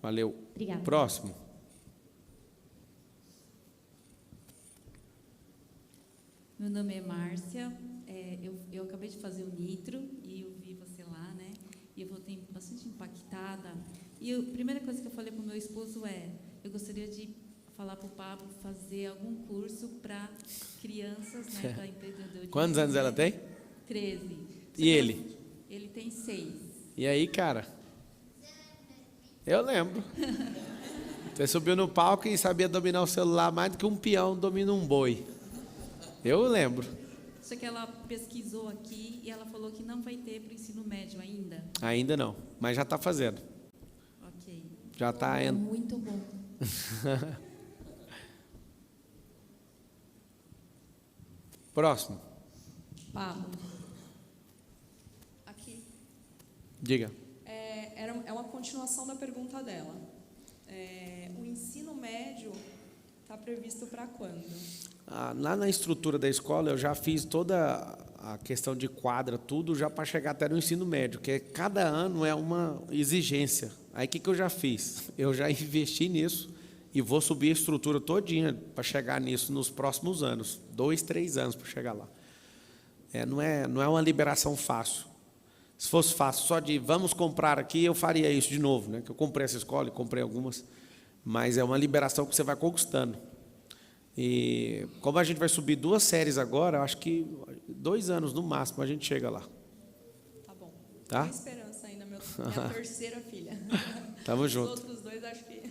Valeu. obrigada. Próximo. Meu nome é Márcia, eu acabei de fazer o Nitro e eu vi você lá, né? E eu voltei bastante impactada. E a primeira coisa que eu falei para o meu esposo é: eu gostaria de falar para o Pablo fazer algum curso para crianças, né? Para empreendedorismo. Quantos anos ela tem? 13. E ele? Ele tem 6. E aí, cara? Eu lembro. Você subiu no palco e sabia dominar o celular mais do que um peão domina um boi. Eu lembro. Só que ela pesquisou aqui e ela falou que não vai ter para o ensino médio ainda. Ainda não, mas já está fazendo. Ok. Já está É indo. muito bom. Próximo. Pablo. Aqui. Diga. É uma continuação da pergunta dela. O ensino médio está previsto para quando? Lá na estrutura da escola eu já fiz toda a questão de quadra, tudo já para chegar até no ensino médio, que cada ano é uma exigência. Aí o que eu já fiz? Eu já investi nisso e vou subir a estrutura todinha para chegar nisso nos próximos anos, 2, 3 anos para chegar lá. Não é uma liberação fácil. Se fosse fácil, só de vamos comprar aqui, eu faria isso de novo, né? Que eu comprei essa escola e comprei algumas, mas é uma liberação que você vai conquistando. E como a gente vai subir 2 séries agora, eu acho que 2 anos no máximo a gente chega lá. Tá bom. Tá? Tem esperança ainda, minha terceira filha. Tamo Os junto. outros 2 acho que...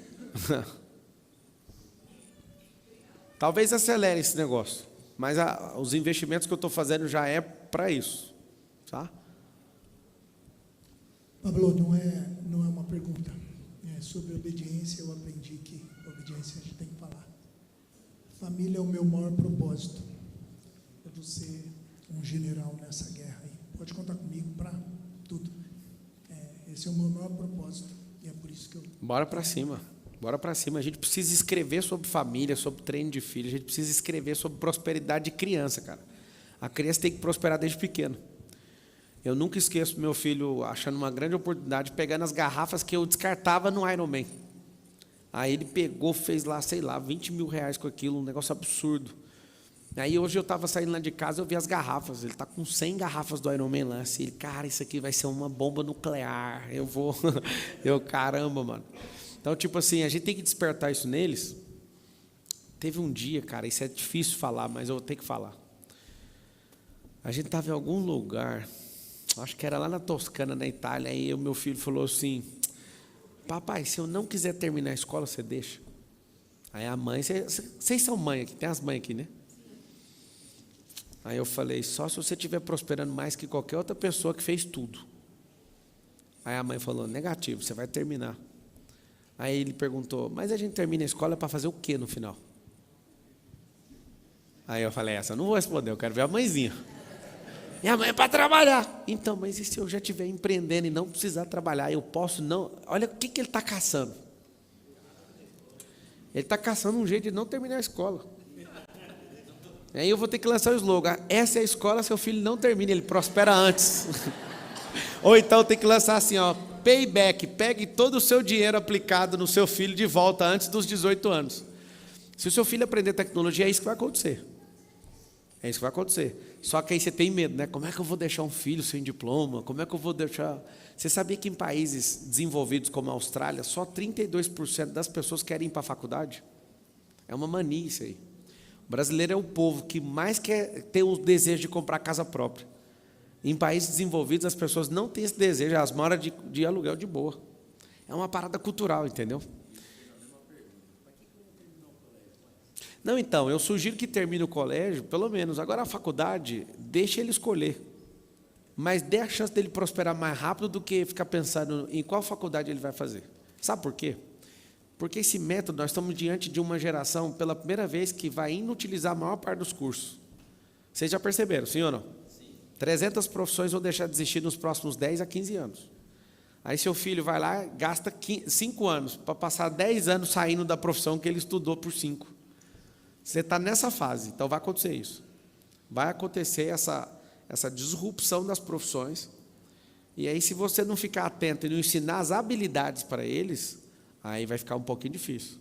Talvez acelere esse negócio, mas os investimentos que eu estou fazendo já é para isso, tá? Pablo, não é uma pergunta. É sobre obediência. Eu aprendi que obediência a gente tem que falar. Família é o meu maior propósito. Eu vou ser um general nessa guerra aí. Pode contar comigo para tudo. Esse é o meu maior propósito. E é por isso que eu... Bora para cima. Bora para cima. A gente precisa escrever sobre família, sobre treino de filho. A gente precisa escrever sobre prosperidade de criança, cara. A criança tem que prosperar desde pequeno. Eu nunca esqueço meu filho achando uma grande oportunidade, pegando as garrafas que eu descartava no Ironman. Aí ele pegou, fez lá, sei lá, 20 mil reais com aquilo, um negócio absurdo. Aí hoje eu estava saindo lá de casa, eu vi as garrafas. Ele está com 100 garrafas do Ironman lá. Assim, ele, cara, isso aqui vai ser uma bomba nuclear. Eu vou... caramba, mano. Então, tipo assim, a gente tem que despertar isso neles. Teve um dia, cara, isso é difícil falar, mas eu vou ter que falar. A gente estava em algum lugar, acho que era lá na Toscana, na Itália, aí o meu filho falou assim: papai, se eu não quiser terminar a escola, você deixa? Aí a mãe, vocês são mãe aqui, tem as mães aqui, né? Aí eu falei, só se você estiver prosperando mais que qualquer outra pessoa que fez tudo. Aí a mãe falou, negativo, você vai terminar. Aí ele perguntou, mas a gente termina a escola para fazer o quê no final? Aí eu falei, essa eu não vou responder, eu quero ver a mãezinha. E a mãe é para trabalhar. Então, mas e se eu já estiver empreendendo e não precisar trabalhar, eu posso não... Olha o que ele está caçando. Ele está caçando um jeito de não terminar a escola. Aí eu vou ter que lançar o slogan, essa é a escola, seu filho não termina, ele prospera antes. Ou então tem que lançar assim, ó, payback, pegue todo o seu dinheiro aplicado no seu filho de volta antes dos 18 anos. Se o seu filho aprender tecnologia, é isso que vai acontecer. É isso que vai acontecer. Só que aí você tem medo, né? Como é que eu vou deixar um filho sem diploma? Como é que eu vou deixar... Você sabia que em países desenvolvidos como a Austrália, só 32% das pessoas querem ir para a faculdade? É uma mania isso aí. O brasileiro é o povo que mais quer ter o desejo de comprar casa própria. Em países desenvolvidos, as pessoas não têm esse desejo, elas moram de aluguel de boa. É uma parada cultural, entendeu? Não, então, eu sugiro que termine o colégio, pelo menos. Agora a faculdade, deixa ele escolher. Mas dê a chance dele prosperar mais rápido do que ficar pensando em qual faculdade ele vai fazer. Sabe por quê? Porque esse método, nós estamos diante de uma geração, pela primeira vez, que vai inutilizar a maior parte dos cursos. Vocês já perceberam, sim ou não? Sim. 300 profissões vão deixar de existir nos próximos 10 a 15 anos. Aí seu filho vai lá, gasta 5 anos, para passar 10 anos saindo da profissão que ele estudou por 5. Você está nessa fase, então vai acontecer isso. Vai acontecer essa disrupção das profissões. E aí, se você não ficar atento e não ensinar as habilidades para eles, aí vai ficar um pouquinho difícil.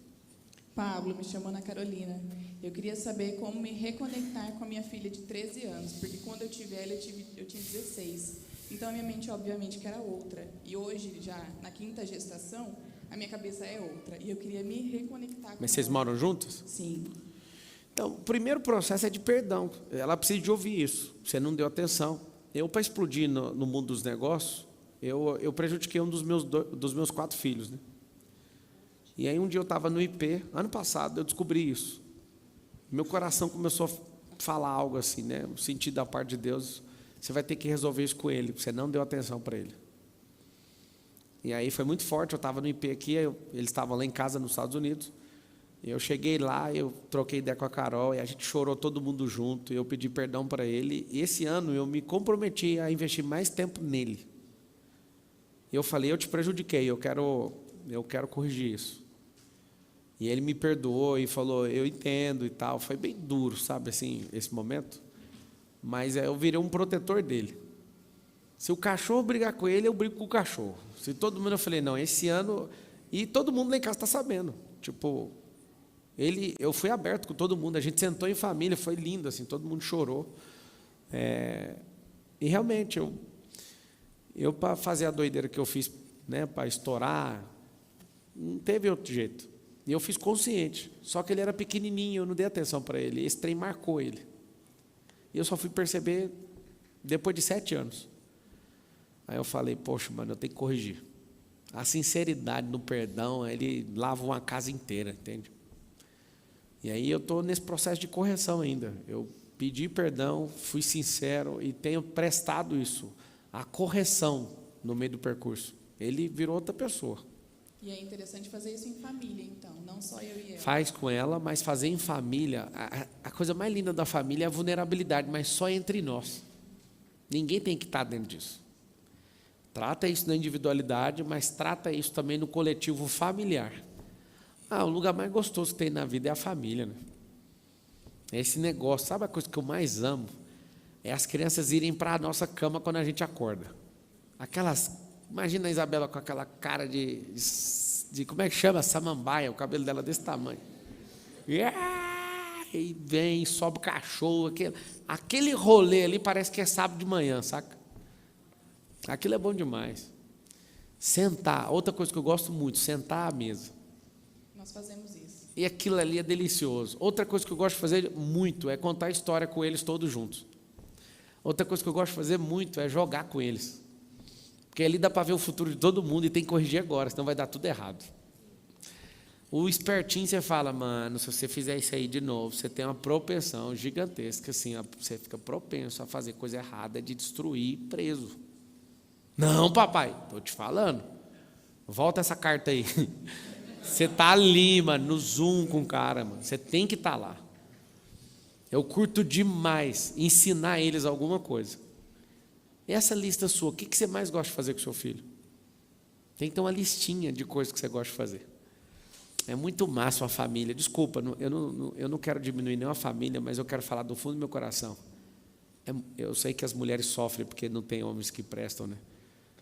Pablo, me chamo Ana Carolina. Eu queria saber como me reconectar com a minha filha de 13 anos, porque quando eu tive ela, eu tinha 16. Então, a minha mente, obviamente, que era outra. E hoje, já na 5ª gestação, a minha cabeça é outra. E eu queria me reconectar com Mas vocês ela. moram juntos? Sim. Então, o primeiro processo é de perdão. Ela precisa de ouvir isso. Você não deu atenção. Eu, para explodir no mundo dos negócios, eu prejudiquei um dos meus 4 filhos, né? E aí, um dia eu estava no IP, ano passado, eu descobri isso. Meu coração começou a falar algo assim, né? O sentido da parte de Deus, você vai ter que resolver isso com ele, você não deu atenção para ele. E aí foi muito forte, eu estava no IP aqui, eles estavam lá em casa nos Estados Unidos. Eu cheguei lá, eu troquei ideia com a Carol, e a gente chorou todo mundo junto, eu pedi perdão para ele, e esse ano eu me comprometi a investir mais tempo nele. Eu falei, eu te prejudiquei, eu quero corrigir isso. E ele me perdoou e falou, eu entendo e tal, foi bem duro, sabe, assim, esse momento, mas eu virei um protetor dele. Se o cachorro brigar com ele, eu brigo com o cachorro. Se todo mundo, eu falei, não, esse ano, e todo mundo lá em casa está sabendo, tipo... Eu fui aberto com todo mundo, a gente sentou em família, foi lindo, assim, todo mundo chorou. E realmente, eu para fazer a doideira que eu fiz, né, para estourar, não teve outro jeito. E eu fiz consciente, só que ele era pequenininho, eu não dei atenção para ele, esse trem marcou ele. E eu só fui perceber depois de 7 anos. Aí eu falei, poxa, mano, eu tenho que corrigir. A sinceridade no perdão, ele lava uma casa inteira, entende? E aí eu estou nesse processo de correção ainda. Eu pedi perdão, fui sincero e tenho prestado isso, a correção no meio do percurso. Ele virou outra pessoa. E é interessante fazer isso em família, então, não só eu e ela. Faz com ela, mas fazer em família, a coisa mais linda da família é a vulnerabilidade, mas só entre nós. Ninguém tem que estar dentro disso. Trata isso na individualidade, mas trata isso também no coletivo familiar. O lugar mais gostoso que tem na vida é a família, né? É esse negócio, sabe a coisa que eu mais amo? É as crianças irem para a nossa cama quando a gente acorda. Imagina a Isabela com aquela cara de como é que chama? Samambaia, o cabelo dela desse tamanho. E vem, sobe o cachorro, aquele rolê ali parece que é sábado de manhã, saca? Aquilo é bom demais. Sentar, outra coisa que eu gosto muito, sentar à mesa. Nós fazemos isso. E aquilo ali é delicioso. Outra coisa que eu gosto de fazer muito é contar história com eles todos juntos. Outra coisa que eu gosto de fazer muito é jogar com eles. Porque ali dá para ver o futuro de todo mundo e tem que corrigir agora, senão vai dar tudo errado. O espertinho você fala, mano, se você fizer isso aí de novo, você tem uma propensão gigantesca, assim, você fica propenso a fazer coisa errada, de destruir preso. Não, papai, tô te falando. Volta essa carta aí. Você tá ali, mano, no Zoom com o cara, mano. Você tem que estar lá. Eu curto demais ensinar eles alguma coisa. E essa lista sua, o que você mais gosta de fazer com o seu filho? Tem que ter uma listinha de coisas que você gosta de fazer. É muito massa uma família. Desculpa, eu não quero diminuir nenhuma família, mas eu quero falar do fundo do meu coração. Eu sei que as mulheres sofrem porque não tem homens que prestam, né?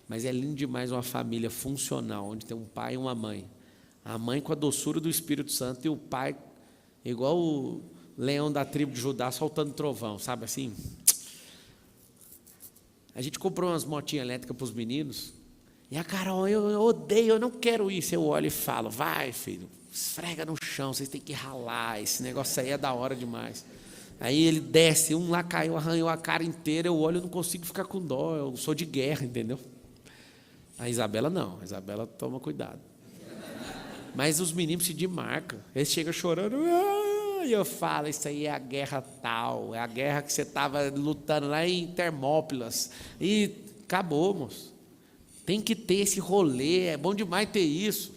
Mas é lindo demais uma família funcional, onde tem um pai e uma mãe. A mãe com a doçura do Espírito Santo e o pai igual o leão da tribo de Judá soltando trovão, sabe assim? A gente comprou umas motinhas elétricas para os meninos. E a Carol, eu odeio, eu não quero isso. Eu olho e falo, vai filho, esfrega no chão, vocês têm que ralar, esse negócio aí é da hora demais. Aí ele desce, um lá caiu, arranhou a cara inteira, eu olho, eu não consigo ficar com dó, eu sou de guerra, entendeu? A Isabela não, a Isabela toma cuidado. Mas os meninos se demarcam, eles chegam chorando, e eu falo, isso aí é a guerra tal, é a guerra que você estava lutando lá em Termópilas, e acabou, moço. Tem que ter esse rolê, é bom demais ter isso.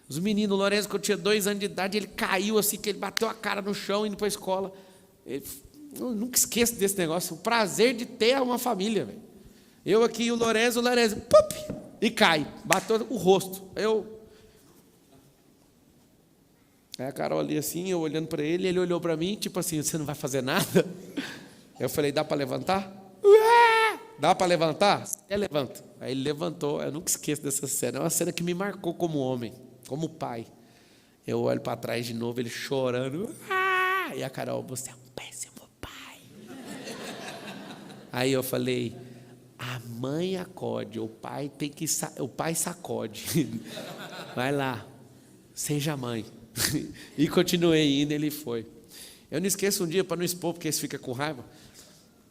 Os meninos, o Lourenço, quando tinha 2 anos de idade, ele caiu assim, que ele bateu a cara no chão indo para a escola. Eu nunca esqueço desse negócio, o prazer de ter uma família, velho. Eu aqui e o Lourenço, pup, e cai, bateu o rosto. Aí a Carol ali assim, eu olhando para ele, ele olhou para mim, tipo assim, você não vai fazer nada? Eu falei, dá para levantar? Dá para levantar? Levanta. Aí ele levantou, eu nunca esqueço dessa cena, é uma cena que me marcou como homem, como pai. Eu olho para trás de novo, ele chorando, e a Carol, você é um péssimo pai. Aí eu falei, a mãe acode, o pai sacode. Vai lá, seja mãe. E continuei indo, ele foi. Eu não esqueço um dia, para não expor, porque eles ficam com raiva,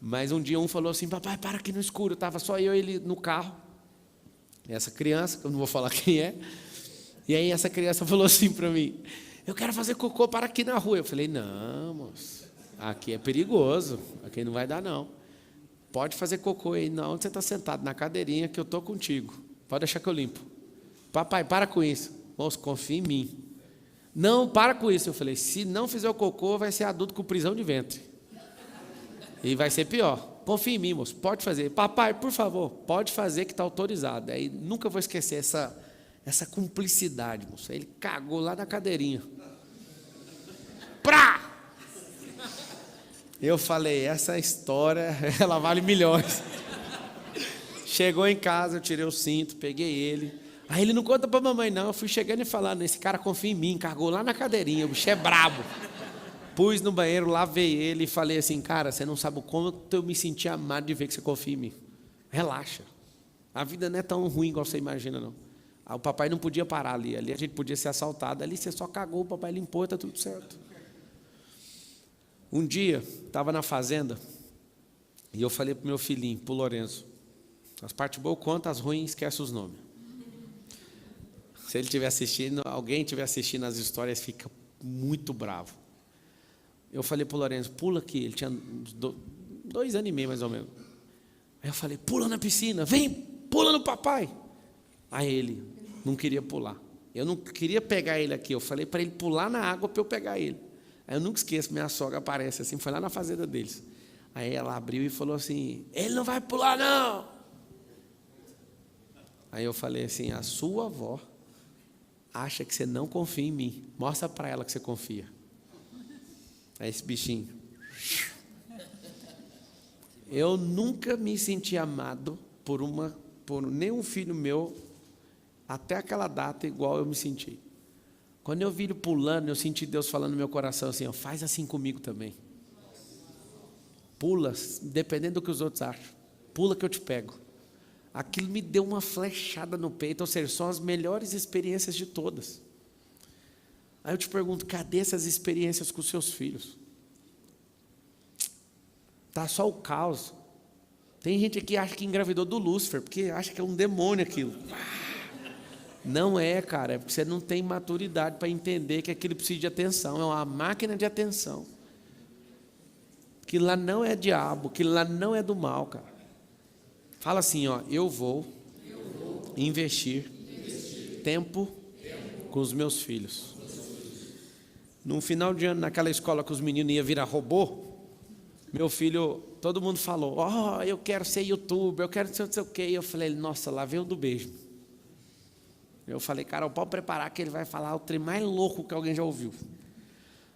mas um dia um falou assim, papai, para aqui no escuro, estava só eu e ele no carro, essa criança, que eu não vou falar quem é, e aí essa criança falou assim para mim, eu quero fazer cocô, para aqui na rua. Eu falei, não, moço, aqui é perigoso, aqui não vai dar não, pode fazer cocô aí, não, onde você está sentado, na cadeirinha que eu estou contigo, pode deixar que eu limpo. Papai, para com isso. Moço, confia em mim. Não, para com isso. Eu falei, se não fizer o cocô, vai ser adulto com prisão de ventre. E vai ser pior. Confia em mim, moço, pode fazer. Papai, por favor, pode fazer que está autorizado. Aí nunca vou esquecer essa cumplicidade, moço. Ele cagou lá na cadeirinha. Prá! Eu falei, essa história, ela vale milhões. Chegou em casa, eu tirei o cinto, peguei ele. Aí ele não conta para a mamãe, não. Eu fui chegando e falando, esse cara confia em mim, carregou lá na cadeirinha, o bicho é brabo. Pus no banheiro, lavei ele e falei assim, cara, você não sabe o quanto eu me senti amado de ver que você confia em mim. Relaxa. A vida não é tão ruim igual você imagina, não. O papai não podia parar ali a gente podia ser assaltado. Ali você só cagou, o papai limpou, está tudo certo. Um dia, estava na fazenda, e eu falei para o meu filhinho, para o Lourenço, as partes boas eu conto, as ruins esquece os nomes. Se ele estiver assistindo, alguém estiver assistindo as histórias, fica muito bravo. Eu falei para o Lourenço, pula aqui. Ele tinha 2 anos e meio, mais ou menos. Aí eu falei, pula na piscina, vem, pula no papai. Aí ele não queria pular. Eu não queria pegar ele aqui, eu falei para ele pular na água para eu pegar ele. Aí eu nunca esqueço, minha sogra aparece assim, foi lá na fazenda deles. Aí ela abriu e falou assim, ele não vai pular não. Aí eu falei assim, a sua avó acha que você não confia em mim. Mostra para ela que você confia. Aí esse bichinho. Eu nunca me senti amado por nenhum filho meu, até aquela data, igual eu me senti. Quando eu vi ele pulando, eu senti Deus falando no meu coração assim, ó, faz assim comigo também. Pula, dependendo do que os outros acham. Pula que eu te pego. Aquilo me deu uma flechada no peito, ou seja, são as melhores experiências de todas. Aí eu te pergunto, cadê essas experiências com os seus filhos? Está só o caos. Tem gente aqui que acha que engravidou do Lúcifer, porque acha que é um demônio aquilo. Não é, cara, é porque você não tem maturidade para entender que aquilo precisa de atenção, é uma máquina de atenção. Aquilo lá não é diabo, aquilo lá não é do mal, cara. Fala assim, ó, eu vou investir tempo com os meus filhos. No final de ano, naquela escola que os meninos iam virar robô, meu filho, todo mundo falou, ó, eu quero ser youtuber, eu quero ser não sei o quê. E eu falei, nossa, lá vem o do beijo. Eu falei, Carol, pode preparar que ele vai falar o trem mais louco que alguém já ouviu.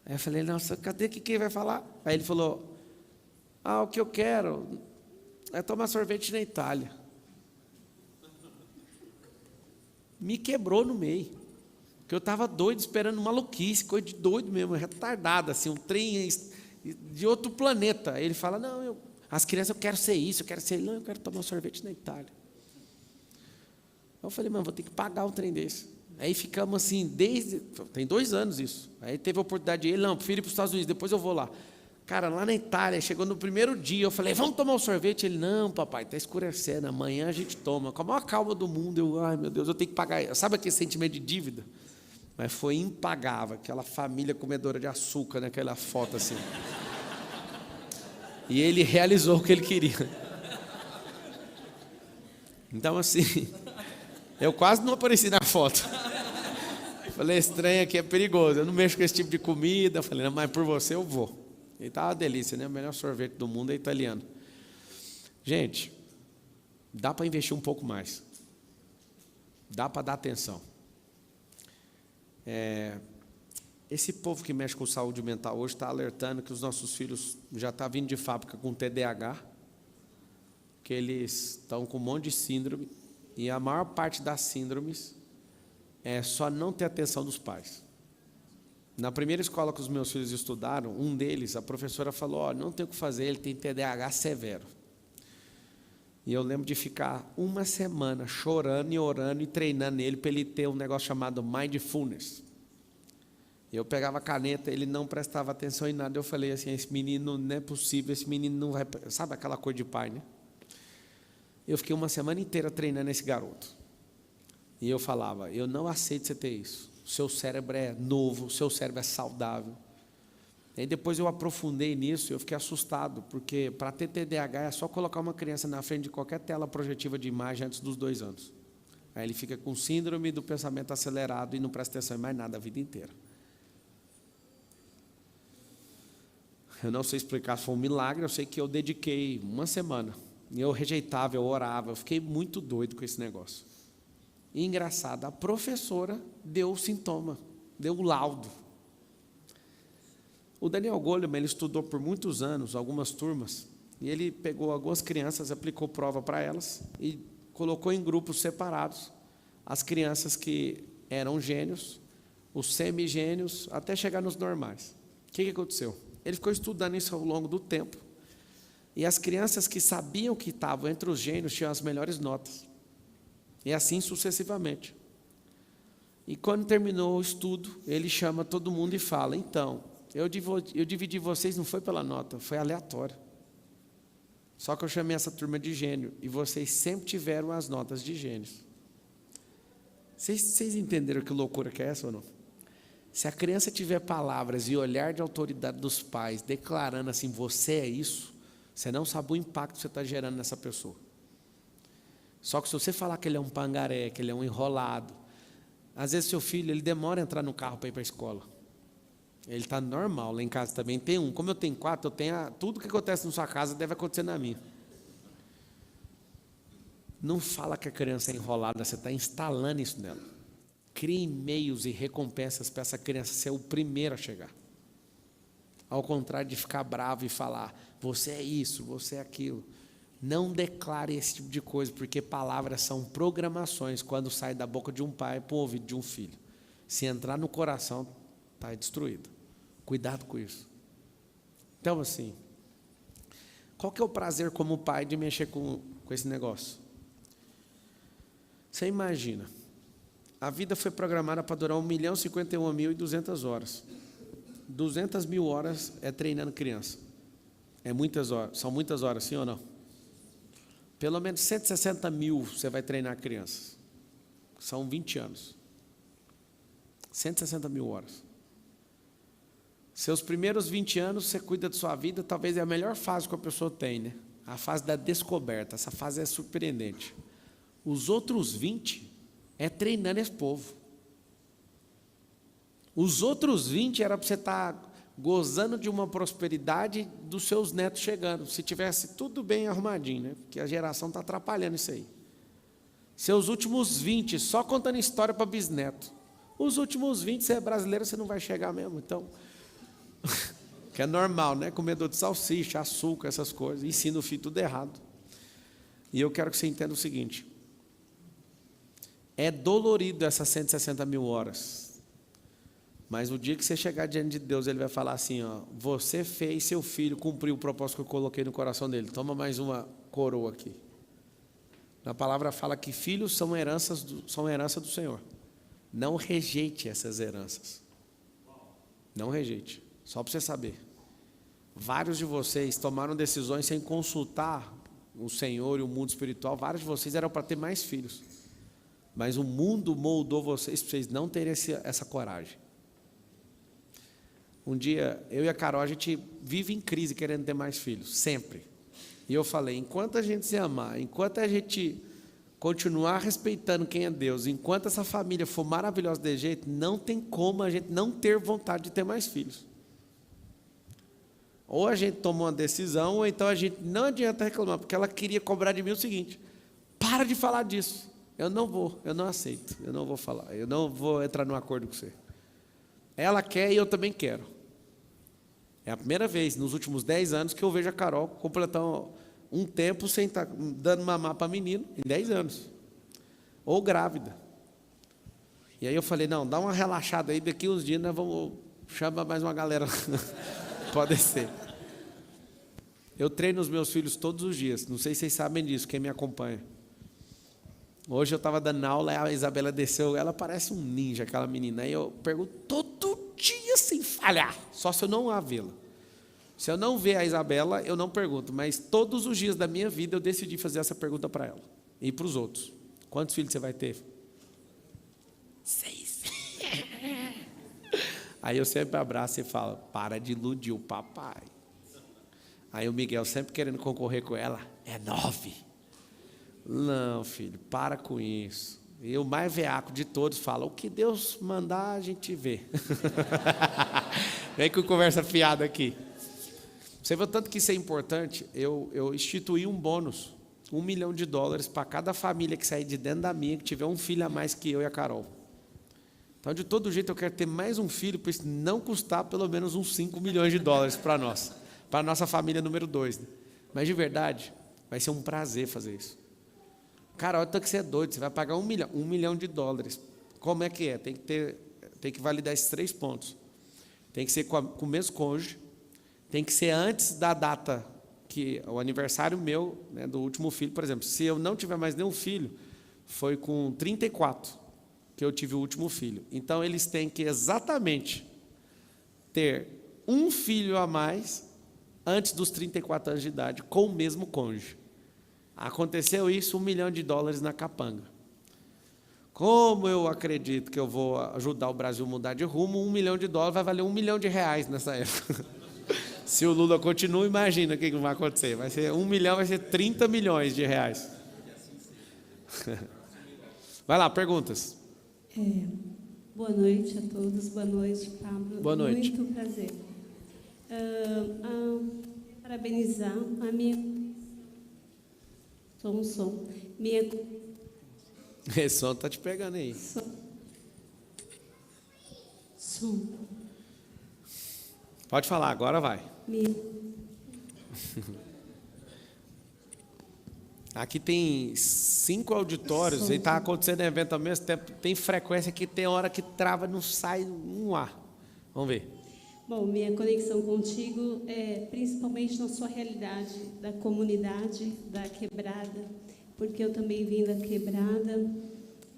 Aí eu falei, nossa, cadê que ele vai falar? Aí ele falou, o que eu quero é tomar sorvete na Itália. Me quebrou no meio. Porque eu estava doido, esperando maluquice, coisa de doido mesmo, retardada, assim, um trem de outro planeta. Aí ele fala, não, as crianças, eu quero ser isso, eu quero ser... Não, eu quero tomar sorvete na Itália. Eu falei, mano, vou ter que pagar um trem desse. Aí ficamos assim, tem 2 anos isso. Aí teve a oportunidade de ir, não, prefiro ir para os Estados Unidos, depois eu vou lá. Cara, lá na Itália, chegou no primeiro dia, eu falei, vamos tomar um sorvete? Ele, não, papai, está escurecendo, amanhã a gente toma. Com a maior calma do mundo, ai meu Deus, eu tenho que pagar. Sabe aquele sentimento de dívida? Mas foi impagável, aquela família comedora de açúcar, naquela foto assim. E ele realizou o que ele queria. Então assim, eu quase não apareci na foto. Falei, estranho aqui, é perigoso, eu não mexo com esse tipo de comida. Eu falei, não, mas por você eu vou. E tá uma delícia, né? O melhor sorvete do mundo é italiano. Gente, dá para investir um pouco mais. Dá para dar atenção. Esse povo que mexe com saúde mental hoje está alertando que os nossos filhos já estão vindo de fábrica com TDAH, que eles estão com um monte de síndrome, e a maior parte das síndromes é só não ter atenção dos pais. Na primeira escola que os meus filhos estudaram, um deles, a professora falou, não tem o que fazer, ele tem TDAH severo. E eu lembro de ficar uma semana chorando e orando e treinando ele para ele ter um negócio chamado mindfulness. Eu pegava a caneta, ele não prestava atenção em nada. Eu falei assim, esse menino não é possível, esse menino não vai... Sabe aquela coisa de pai, né? Eu fiquei uma semana inteira treinando esse garoto. E eu falava, eu não aceito você ter isso. O seu cérebro é novo, o seu cérebro é saudável. Aí depois eu aprofundei nisso e eu fiquei assustado, porque para ter TDAH é só colocar uma criança na frente de qualquer tela projetiva de imagem antes dos 2 anos. Aí ele fica com síndrome do pensamento acelerado e não presta atenção em mais nada a vida inteira. Eu não sei explicar, foi um milagre, eu sei que eu dediquei uma semana. Eu rejeitava, eu orava, eu fiquei muito doido com esse negócio. E engraçado, a professora deu o sintoma, deu o laudo. O Daniel Goleman, ele estudou por muitos anos, algumas turmas, e ele pegou algumas crianças, aplicou prova para elas e colocou em grupos separados as crianças que eram gênios, os semigênios, até chegar nos normais. O que aconteceu? Ele ficou estudando isso ao longo do tempo, e as crianças que sabiam que estavam entre os gênios tinham as melhores notas, e assim sucessivamente. E quando terminou o estudo, ele chama todo mundo e fala, então, eu dividi vocês, não foi pela nota, foi aleatório. Só que eu chamei essa turma de gênio, e vocês sempre tiveram as notas de gênios. Vocês entenderam que loucura que é essa ou não? Se a criança tiver palavras e olhar de autoridade dos pais, declarando assim, você é isso, você não sabe o impacto que você está gerando nessa pessoa. Só que se você falar que ele é um pangaré, que ele é um enrolado, às vezes seu filho, ele demora a entrar no carro para ir para a escola. Ele está normal, lá em casa também tem um. Como eu tenho 4, eu tenho tudo que acontece na sua casa deve acontecer na minha. Não fala que a criança é enrolada, você está instalando isso nela. Crie meios e recompensas para essa criança ser o primeiro a chegar. Ao contrário de ficar bravo e falar, você é isso, você é aquilo. Não declare esse tipo de coisa, porque palavras são programações quando sai da boca de um pai para o ouvido de um filho. Se entrar no coração, está destruído. Cuidado com isso. Então, assim, qual que é o prazer como pai de mexer com esse negócio? Você imagina, a vida foi programada para durar 1.051.200 horas. 200.000 horas é treinando criança. É muitas horas, são muitas horas, sim ou não? Pelo menos 160.000 você vai treinar crianças. São 20 anos. 160 mil horas. Seus primeiros 20 anos, você cuida da sua vida, talvez é a melhor fase que a pessoa tem, né? A fase da descoberta. Essa fase é surpreendente. Os outros 20 é treinando esse povo. Os outros 20 era para você estar gozando de uma prosperidade dos seus netos chegando. Se tivesse tudo bem arrumadinho, né? Porque a geração está atrapalhando isso aí. Seus últimos 20, só contando história para bisneto. Os últimos 20, você é brasileiro, você não vai chegar mesmo. Então, que é normal, né? Comedor de salsicha, açúcar, essas coisas. Ensina o filho tudo errado. E eu quero que você entenda o seguinte. É dolorido essas 160 mil horas. Mas o dia que você chegar diante de Deus, Ele vai falar assim, ó, você fez seu filho cumprir o propósito que eu coloquei no coração dele. Toma mais uma coroa aqui. A palavra fala que filhos são herança do Senhor. Não rejeite essas heranças. Não rejeite. Só para você saber. Vários de vocês tomaram decisões sem consultar o Senhor e o mundo espiritual. Vários de vocês eram para ter mais filhos. Mas o mundo moldou vocês para vocês não terem essa coragem. Um dia, eu e a Carol, a gente vive em crise querendo ter mais filhos, sempre. E eu falei, enquanto a gente se amar, enquanto a gente continuar respeitando quem é Deus, enquanto essa família for maravilhosa desse jeito, não tem como a gente não ter vontade de ter mais filhos. Ou a gente toma uma decisão, ou então a gente não adianta reclamar, porque ela queria cobrar de mim o seguinte, para de falar disso. Eu não aceito, eu não vou falar, eu não vou entrar num acordo com você. Ela quer e eu também quero. É a primeira vez nos últimos 10 anos que eu vejo a Carol completar um tempo sem estar dando mamar para menino, em 10 anos. Ou grávida. E aí eu falei, não, dá uma relaxada aí, daqui uns dias nós vamos chamar mais uma galera. Pode ser. Eu treino os meus filhos todos os dias, não sei se vocês sabem disso, quem me acompanha. Hoje eu estava dando aula, a Isabela desceu, ela parece um ninja, aquela menina. Aí eu pergunto todo dia sem falhar, só se eu não a vê-la. Se eu não ver a Isabela, eu não pergunto, mas todos os dias da minha vida eu decidi fazer essa pergunta para ela e para os outros. Quantos filhos você vai ter? 6. Aí eu sempre abraço e falo, para de iludir o papai. Aí o Miguel sempre querendo concorrer com ela, é 9. Não, filho, para com isso. E o mais veaco de todos fala, o que Deus mandar a gente vê. Vem com conversa fiada aqui. Você vê o tanto que isso é importante, eu instituí um bônus, $1 milhão para cada família que sair de dentro da minha, que tiver um filho a mais que eu e a Carol. Então, de todo jeito, eu quero ter mais um filho, para isso não custar pelo menos uns $5 milhões para nós, para a nossa família número 2. Né? Mas, de verdade, vai ser um prazer fazer isso. Carol, então que você é doido, você vai pagar $1 milhão. $1 milhão. Como é que é? Tem que validar esses 3 pontos. Tem que ser com o mesmo cônjuge, tem que ser antes da data, que o aniversário meu, né, do último filho, por exemplo, se eu não tiver mais nenhum filho, foi com 34 que eu tive o último filho. Então, eles têm que exatamente ter um filho a mais antes dos 34 anos de idade, com o mesmo cônjuge. Aconteceu isso, $1 milhão na capanga. Como eu acredito que eu vou ajudar o Brasil a mudar de rumo, $1 milhão vai valer R$1 milhão nessa época. Se o Lula continua, imagina o que vai acontecer. Vai ser $1 milhão, vai ser R$30 milhões. Vai lá, perguntas. Boa noite a todos, boa noite, Pablo. Boa noite. Muito prazer. Parabenizar a minha... Som. Esse som está te pegando aí. Som. Pode falar, agora vai. Aqui tem 5 auditórios, e está acontecendo evento ao mesmo tempo. Tem frequência que tem hora que trava, não sai um ar. Vamos ver. Bom, minha conexão contigo é principalmente na sua realidade da comunidade, da quebrada, porque eu também vim da quebrada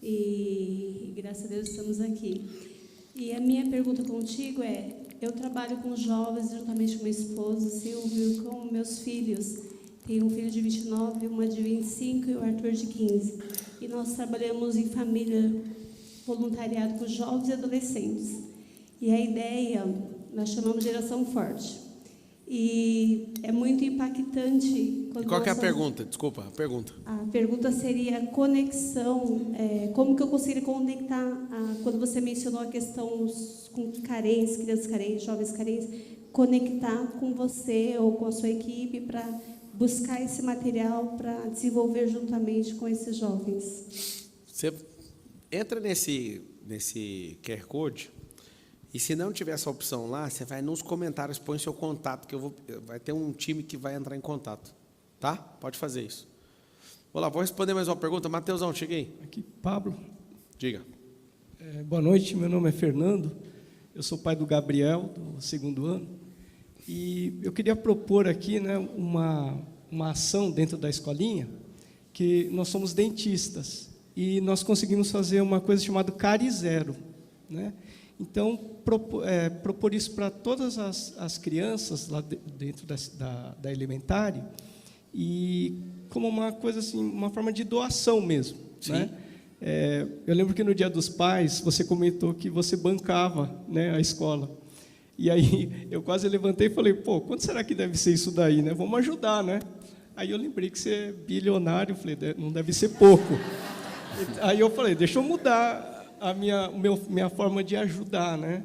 e graças a Deus estamos aqui. E a minha pergunta contigo é, eu trabalho com jovens juntamente com meu esposo, Silvio, e com meus filhos. Tenho um filho de 29, uma de 25 e o Arthur de 15. e nós trabalhamos em família, voluntariado com jovens e adolescentes. E a ideia, nós chamamos Geração Forte. E é muito impactante. Quando Qual que é a nós pergunta? Desculpa, a pergunta. A pergunta seria conexão, como que eu conseguiria conectar, quando você mencionou a questão com carentes, crianças carentes, jovens carentes, conectar com você ou com a sua equipe para buscar esse material para desenvolver juntamente com esses jovens. Você entra nesse QR Code e se não tiver essa opção lá, você vai nos comentários, põe seu contato, que vai ter um time que vai entrar em contato. Tá? Pode fazer isso. Olá, vou responder mais uma pergunta. Mateusão, cheguei. Aqui, Pablo. Diga. Boa noite, meu nome é Fernando. Eu sou pai do Gabriel, do 2º ano. E eu queria propor aqui, né, uma ação dentro da escolinha, que nós somos dentistas e nós conseguimos fazer uma coisa chamada Cárie Zero, né? Então, propor isso para todas as crianças lá dentro da elementária, e como uma coisa assim, uma forma de doação mesmo, né? Eu lembro que no Dia dos Pais você comentou que você bancava, né, a escola. E aí eu quase levantei e falei, pô, quanto será que deve ser isso daí, né? Vamos ajudar, né? Aí eu lembrei que você é bilionário, falei, não deve ser pouco. Aí eu falei, deixa eu mudar a minha forma de ajudar, né?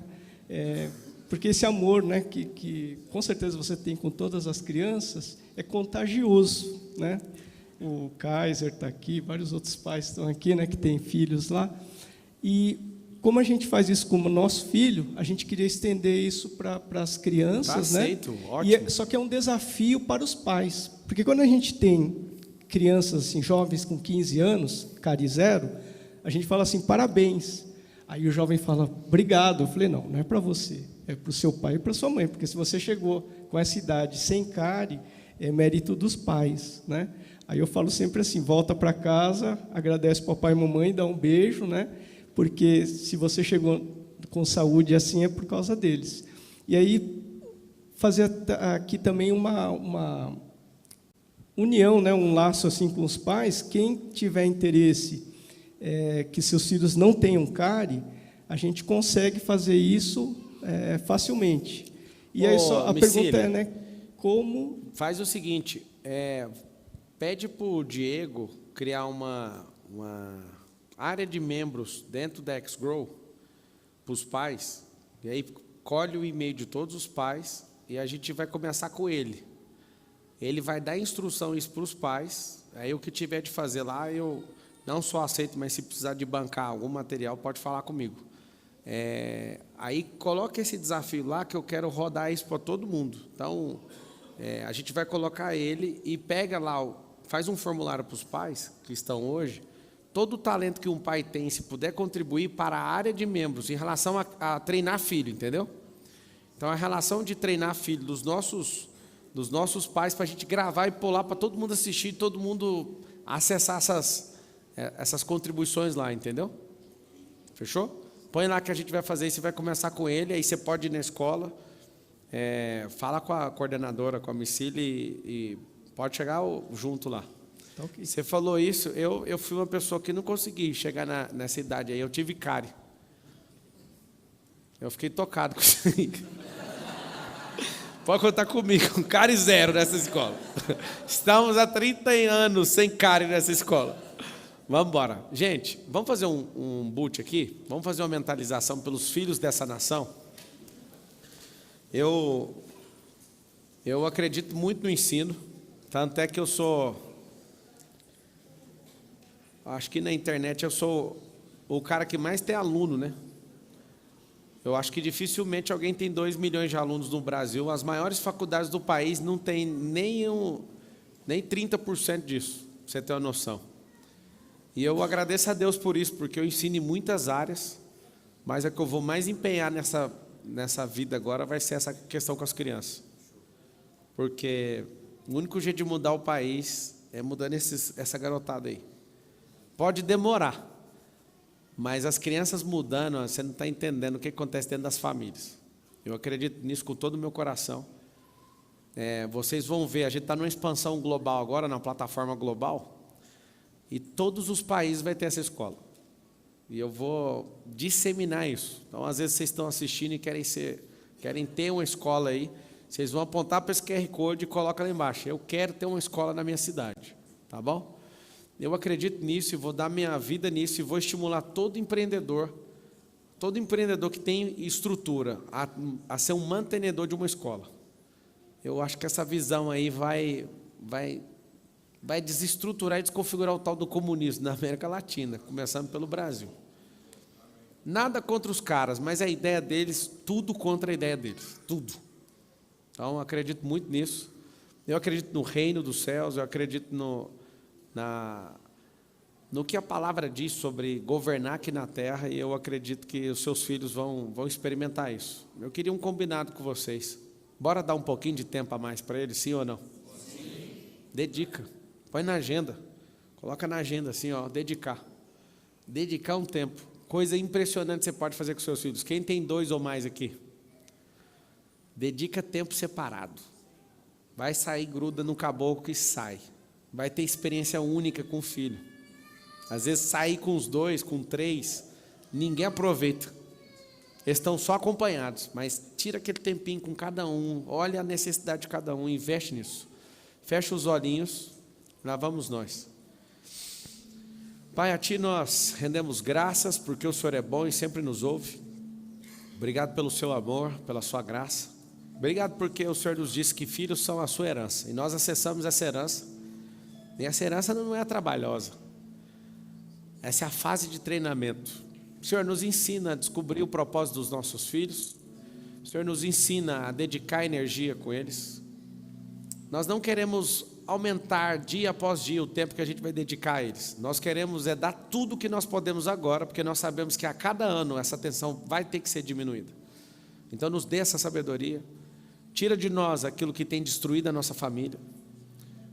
Porque esse amor, né, que com certeza você tem com todas as crianças, é contagioso, né? O Kaiser está aqui, vários outros pais estão aqui, né, que têm filhos lá. E como a gente faz isso com o nosso filho, a gente queria estender isso para as crianças, tá, né? aceito, ótimo. Só que é um desafio para os pais, porque quando a gente tem crianças, assim, jovens com 15 anos, Cárie Zero, a gente fala assim, parabéns. Aí o jovem fala, obrigado. Eu falei, não é para você, é para o seu pai e para a sua mãe, porque se você chegou com essa idade sem cárie, é mérito dos pais, né? Aí eu falo sempre assim, volta para casa, agradece papai e mamãe, dá um beijo, né? Porque se você chegou com saúde assim, é por causa deles. E aí, fazer aqui também uma união, né? Um laço assim com os pais. Quem tiver interesse que seus filhos não tenham cárie, a gente consegue fazer isso facilmente. E aí só a pergunta é, né? Como... Faz o seguinte, pede para o Diego criar uma área de membros dentro da XGrow para os pais, e aí colhe o e-mail de todos os pais e a gente vai começar com ele. Ele vai dar instrução isso para os pais, aí o que tiver de fazer lá, eu não só aceito, mas se precisar de bancar algum material, pode falar comigo. Aí coloca esse desafio lá, que eu quero rodar isso para todo mundo. Então, a gente vai colocar ele e pega lá, faz um formulário para os pais que estão hoje, todo o talento que um pai tem, se puder contribuir para a área de membros, em relação a treinar filho, entendeu? Então, a relação de treinar filho dos nossos pais, para a gente gravar e pôr lá, para todo mundo assistir, todo mundo acessar essas contribuições lá, entendeu? Fechou? Põe lá que a gente vai fazer isso, você vai começar com ele, aí você pode ir na escola, fala com a coordenadora, com a Micília e pode chegar junto lá. Okay. Você falou isso, eu fui uma pessoa que não consegui chegar nessa idade aí, eu tive cárie. Eu fiquei tocado com isso aí. Pode contar comigo, cárie zero nessa escola. Estamos há 30 anos sem cárie nessa escola. Vamos embora. Gente, vamos fazer um boot aqui? Vamos fazer uma mentalização pelos filhos dessa nação? Eu acredito muito no ensino, tanto é que eu sou... Acho que na internet eu sou o cara que mais tem aluno, né? Eu acho que dificilmente alguém tem 2 milhões de alunos no Brasil. As maiores faculdades do país não tem nem 30% disso, pra você ter uma noção. E eu agradeço a Deus por isso, porque eu ensino em muitas áreas, mas a que eu vou mais empenhar nessa vida agora vai ser essa questão com as crianças. Porque o único jeito de mudar o país é mudando essa garotada aí. Pode demorar, mas as crianças mudando, você não está entendendo o que acontece dentro das famílias. Eu acredito nisso com todo o meu coração. Vocês vão ver, a gente está numa expansão global agora, na plataforma global. E todos os países vai ter essa escola. E eu vou disseminar isso. Então, às vezes, vocês estão assistindo e querem ter uma escola aí. Vocês vão apontar para esse QR Code e colocam lá embaixo. Eu quero ter uma escola na minha cidade. Tá bom? Eu acredito nisso e vou dar minha vida nisso e vou estimular todo empreendedor que tem estrutura a ser um mantenedor de uma escola. Eu acho que essa visão aí vai desestruturar e desconfigurar o tal do comunismo na América Latina, começando pelo Brasil. Nada contra os caras, mas a ideia deles, tudo contra a ideia deles, tudo. Então, eu acredito muito nisso. Eu acredito no reino dos céus, eu acredito no que a palavra diz sobre governar aqui na terra, e eu acredito que os seus filhos vão experimentar isso. Eu queria um combinado com vocês. Bora dar um pouquinho de tempo a mais para eles, sim ou não? Sim. Dedica. Põe na agenda. Coloca na agenda assim, ó, dedicar. Dedicar um tempo. Coisa impressionante você pode fazer com seus filhos. Quem tem 2 ou mais aqui? Dedica tempo separado. Vai sair, gruda no caboclo e sai. Vai ter experiência única com o filho. Às vezes sair com os 2, com 3, ninguém aproveita. Eles estão só acompanhados, mas tira aquele tempinho com cada um, olha a necessidade de cada um, investe nisso. Fecha os olhinhos, lá vamos nós. Pai, a Ti nós rendemos graças, porque o Senhor é bom e sempre nos ouve. Obrigado pelo Seu amor, pela Sua graça. Obrigado porque o Senhor nos disse que filhos são a Sua herança, e nós acessamos essa herança, e essa herança não é trabalhosa. Essa é a fase de treinamento. O Senhor nos ensina a descobrir o propósito dos nossos filhos. O Senhor nos ensina a dedicar energia com eles. Nós não queremos aumentar dia após dia o tempo que a gente vai dedicar a eles. Nós queremos dar tudo o que nós podemos agora, porque nós sabemos que a cada ano essa atenção vai ter que ser diminuída. Então nos dê essa sabedoria. Tira de nós aquilo que tem destruído a nossa família.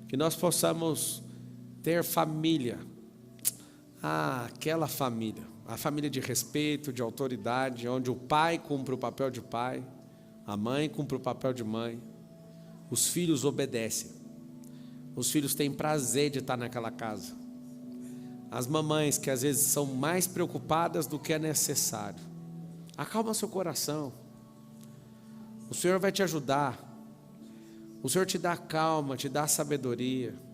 Que nós possamos ter família. Aquela família, a família de respeito, de autoridade, onde o pai cumpre o papel de pai, a mãe cumpre o papel de mãe, os filhos obedecem, os filhos têm prazer de estar naquela casa, as mamães que às vezes são mais preocupadas do que é necessário, acalma seu coração, o Senhor vai te ajudar, o Senhor te dá calma, te dá sabedoria.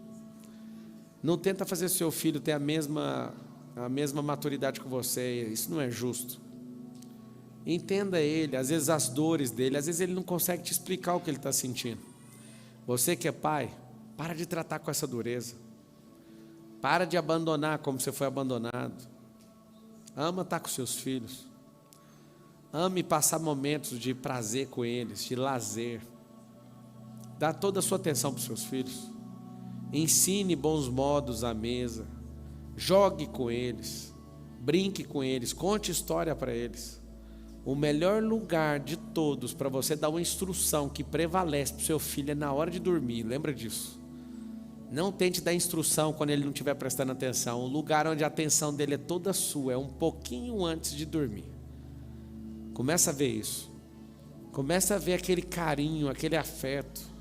Não tenta fazer seu filho ter a mesma maturidade que você. Isso não é justo. Entenda ele, às vezes as dores dele, às vezes ele não consegue te explicar o que ele está sentindo. Você que é pai, para de tratar com essa dureza. Para de abandonar como você foi abandonado. Ama estar com seus filhos. Ame passar momentos de prazer com eles, de lazer. Dá toda a sua atenção para os seus filhos. Ensine bons modos à mesa, jogue com eles, brinque com eles, conte história para eles. O melhor lugar de todos para você dar uma instrução que prevalece para o seu filho é na hora de dormir, lembra disso. Não tente dar instrução quando ele não estiver prestando atenção. O lugar onde a atenção dele é toda sua é um pouquinho antes de dormir. Começa a ver isso, começa a ver aquele carinho, aquele afeto.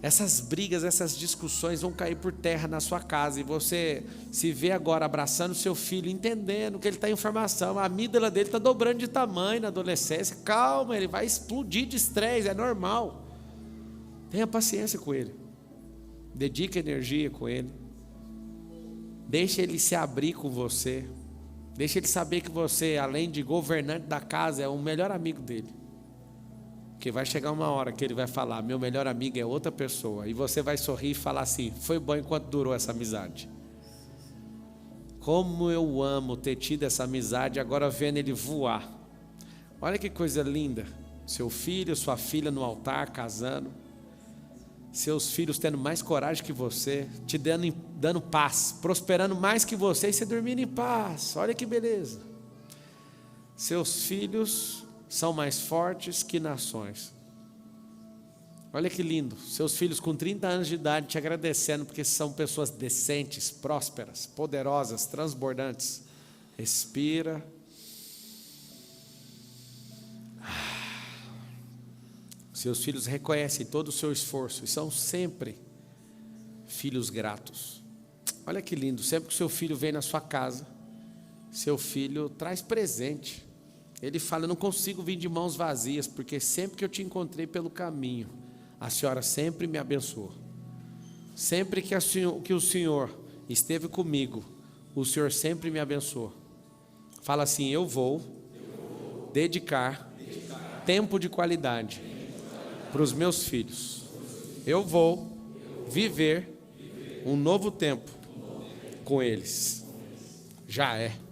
Essas brigas, essas discussões vão cair por terra na sua casa, e você se vê agora abraçando o seu filho, entendendo que ele está em formação, a amígdala dele está dobrando de tamanho na adolescência. Calma, ele vai explodir de estresse, é normal. Tenha paciência com ele, dedique energia com ele, deixe ele se abrir com você, deixe ele saber que você, além de governante da casa, é o melhor amigo dele. Porque vai chegar uma hora que ele vai falar: meu melhor amigo é outra pessoa, e você vai sorrir e falar assim: foi bom enquanto durou essa amizade. Como eu amo ter tido essa amizade, agora vendo ele voar. Olha que coisa linda, seu filho, sua filha no altar, casando, seus filhos tendo mais coragem que você, te dando paz, prosperando mais que você, e você dormindo em paz. Olha que beleza. Seus filhos são mais fortes que nações. Olha que lindo, seus filhos com 30 anos de idade te agradecendo, porque são pessoas decentes, prósperas, poderosas, transbordantes. Respira. Seus filhos reconhecem todo o seu esforço e são sempre filhos gratos. Olha que lindo, sempre que o seu filho vem na sua casa, seu filho traz presente. Ele fala: eu não consigo vir de mãos vazias, porque sempre que eu te encontrei pelo caminho, a senhora sempre me abençoou. Sempre que o Senhor esteve comigo, o Senhor sempre me abençoou. Fala assim: eu vou dedicar tempo de qualidade para os meus filhos. Eu vou viver um novo tempo com eles. Já é.